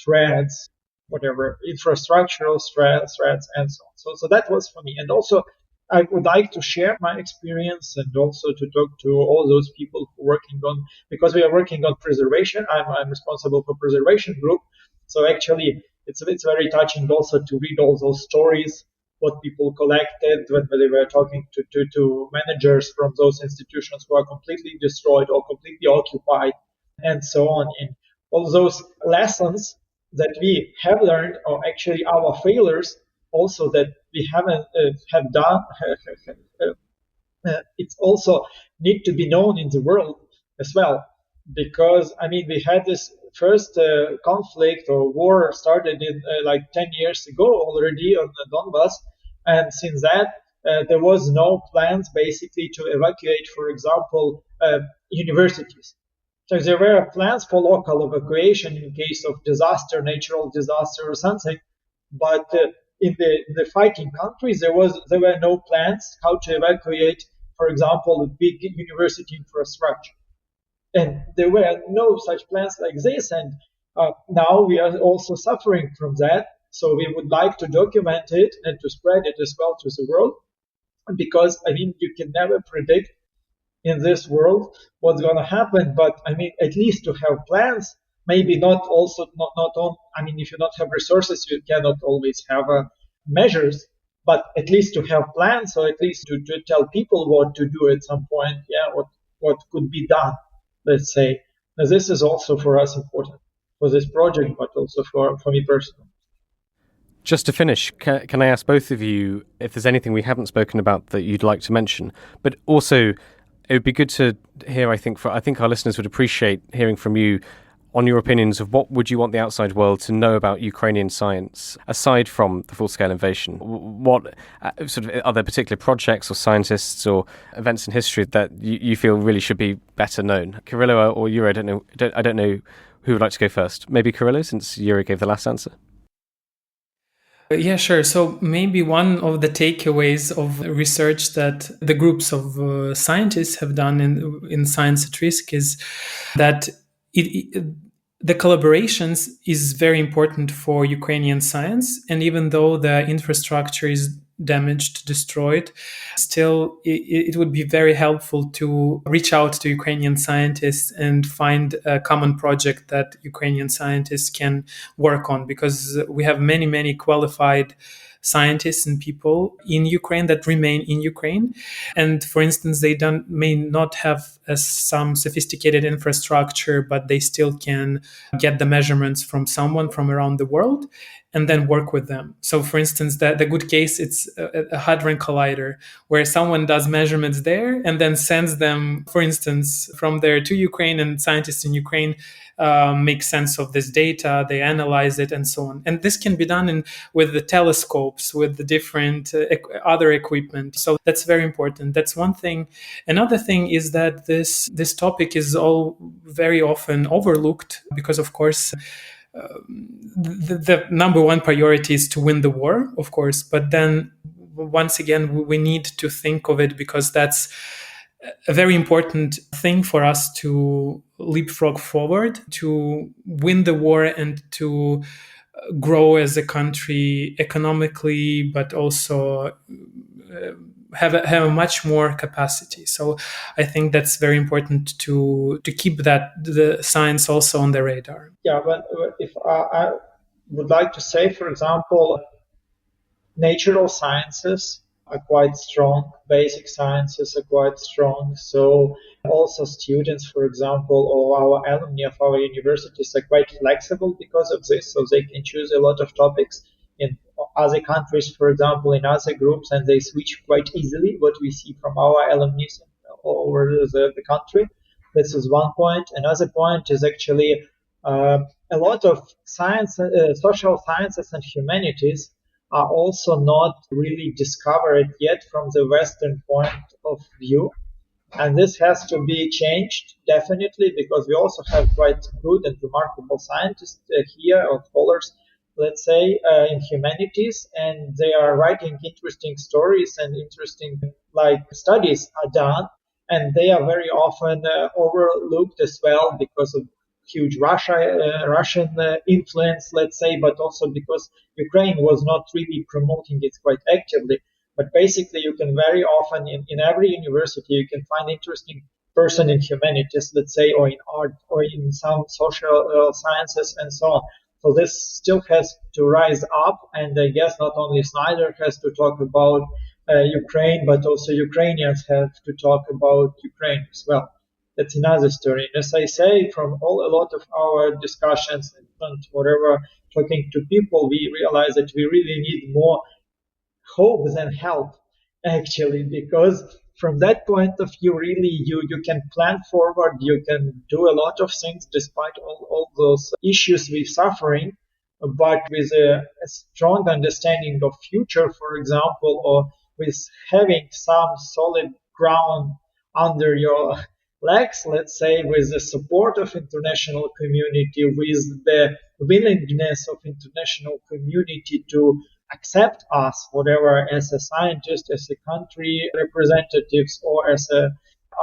threats, whatever infrastructural threats, and so on. So that was for me. And also, I would like to share my experience and also to talk to all those people who are working on, because we are working on preservation. I'm responsible for preservation group. So actually, it's very touching also to read all those stories, what people collected when they were talking to managers from those institutions who are completely destroyed or completely occupied, and so on. And all those lessons that we have learned are actually our failures also that we haven't have done. It's also need to be known in the world as well, because I mean we had this first conflict or war started in like 10 years ago already on the Donbass, and since that there was no plans basically to evacuate, for example, universities. So there were plans for local evacuation in case of disaster, natural disaster or something, but in the fighting countries there were no plans how to evacuate, for example, a big university infrastructure. And there were no such plans like this, and now we are also suffering from that. So we would like to document it and to spread it as well to the world, because I mean you can never predict in this world what's going to happen. But I mean, at least to have plans, maybe not on. I mean, if you don't have resources, you cannot always have measures. But at least to have plans, or at least to tell people what to do at some point. What could be done. Let's say now, this is also for us important for this project, but also for me personally. Just to finish, can I ask both of you if there's anything we haven't spoken about that you'd like to mention? But also, it would be good to hear, I think our listeners would appreciate hearing from you on your opinions of what would you want the outside world to know about Ukrainian science, aside from the full-scale invasion. What sort of are there particular projects or scientists or events in history that you feel really should be better known? Kyrylo or Yuriy, I don't know who would like to go first. Maybe Kyrylo, since Yuriy gave the last answer. Yeah, sure. So maybe one of the takeaways of research that the groups of scientists have done in Science at Risk is that the collaborations is very important for Ukrainian science. And even though the infrastructure is damaged, destroyed, still it would be very helpful to reach out to Ukrainian scientists and find a common project that Ukrainian scientists can work on, because we have many qualified scientists and people in Ukraine that remain in Ukraine. And for instance, they may not have some sophisticated infrastructure, but they still can get the measurements from someone from around the world and then work with them. So for instance, the good case, it's a Hadron Collider, where someone does measurements there and then sends them, for instance, from there to Ukraine, and scientists in Ukraine make sense of this data, they analyze it and so on. And this can be done with the telescopes, with the different other equipment. So that's very important. That's one thing. Another thing is that this topic is all very often overlooked because, of course, the number one priority is to win the war, of course. But then once again, we need to think of it because that's a very important thing for us to leapfrog forward, to win the war and to grow as a country economically, but also have a much more capacity. So I think that's very important to keep the science also on the radar. Yeah, but if I would like to say, for example, natural sciences are quite strong, basic sciences are quite strong. So also students, for example, or our alumni of our universities are quite flexible because of this. So they can choose a lot of topics in other countries, for example, in other groups, and they switch quite easily, what we see from our alumni all over the country. This is one point. Another point is actually a lot of science, social sciences and humanities are also not really discovered yet from the Western point of view. And this has to be changed, definitely, because we also have quite good and remarkable scientists here, or scholars, let's say, in humanities, and they are writing interesting stories and interesting studies are done, and they are very often overlooked as well because of huge Russian influence, let's say, but also because Ukraine was not really promoting it quite actively. But basically, you can very often, in every university, you can find interesting person in humanities, let's say, or in art, or in some social sciences and so on. So this still has to rise up, and I guess not only Snyder has to talk about Ukraine, but also Ukrainians have to talk about Ukraine as well. That's another story. And as I say, from a lot of our discussions and whatever, talking to people, we realize that we really need more hope than help, actually, because from that point of view, really, you can plan forward, you can do a lot of things despite all those issues we're suffering, but with a strong understanding of future, for example, or with having some solid ground under your legs, let's say, with the support of international community, with the willingness of international community to accept us, whatever, as a scientist, as a country representatives, or as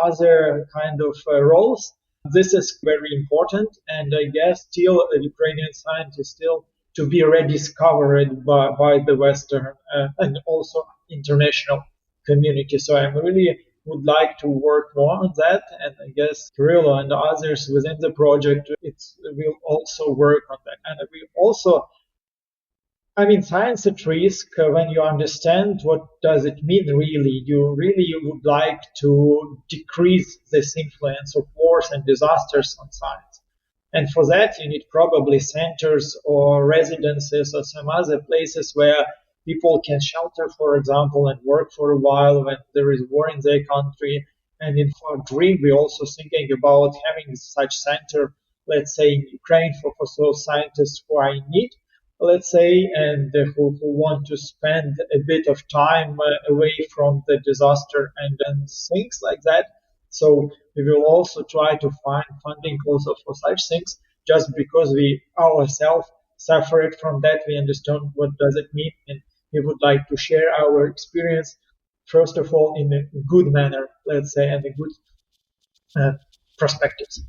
other kind of roles. This is very important, and I guess still Ukrainian science is still to be rediscovered by the Western and also international community. So I really would like to work more on that, and I guess Kyrylo and others within the project will also work on that. And we also, science at risk, when you understand what does it mean really, you would like to decrease this influence of wars and disasters on science. And for that, you need probably centers or residences or some other places where people can shelter, for example, and work for a while when there is war in their country. And in our dream, we're also thinking about having such center, let's say, in Ukraine for those scientists who are in need, let's say, and who want to spend a bit of time away from the disaster and things like that. So we will also try to find funding also for such things, just because we ourselves suffered from that. We understand what does it mean, and we would like to share our experience, first of all, in a good manner, let's say, and a good perspectives.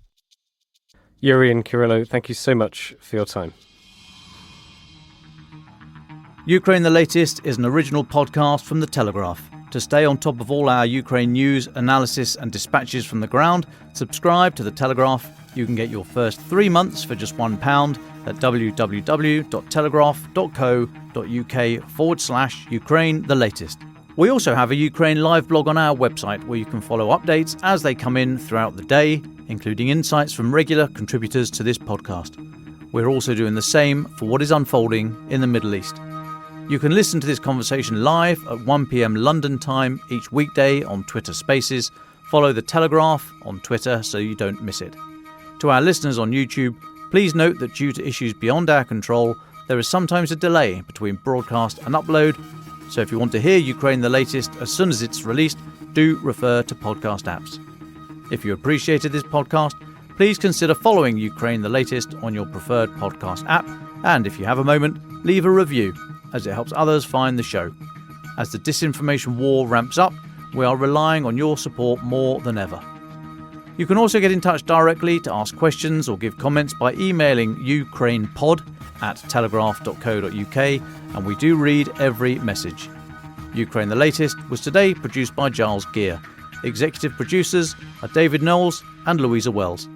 Yuriy and Kyrylo, thank you so much for your time. Ukraine the Latest is an original podcast from The Telegraph. To stay on top of all our Ukraine news, analysis and dispatches from the ground, subscribe to The Telegraph. You can get your first 3 months for just £1 at www.telegraph.co.uk/Ukraine the Latest. We also have a Ukraine live blog on our website where you can follow updates as they come in throughout the day, including insights from regular contributors to this podcast. We're also doing the same for what is unfolding in the Middle East. You can listen to this conversation live at 1 p.m. London time each weekday on Twitter Spaces. Follow The Telegraph on Twitter so you don't miss it. To our listeners on YouTube, please note that due to issues beyond our control, there is sometimes a delay between broadcast and upload. So if you want to hear Ukraine the Latest as soon as it's released, do refer to podcast apps. If you appreciated this podcast, please consider following Ukraine the Latest on your preferred podcast app. And if you have a moment, leave a review, as it helps others find the show. As the disinformation war ramps up, we are relying on your support more than ever. You can also get in touch directly to ask questions or give comments by emailing ukrainepod@telegraph.co.uk, and we do read every message. Ukraine the Latest was today produced by Giles Gear. Executive producers are David Knowles and Louisa Wells.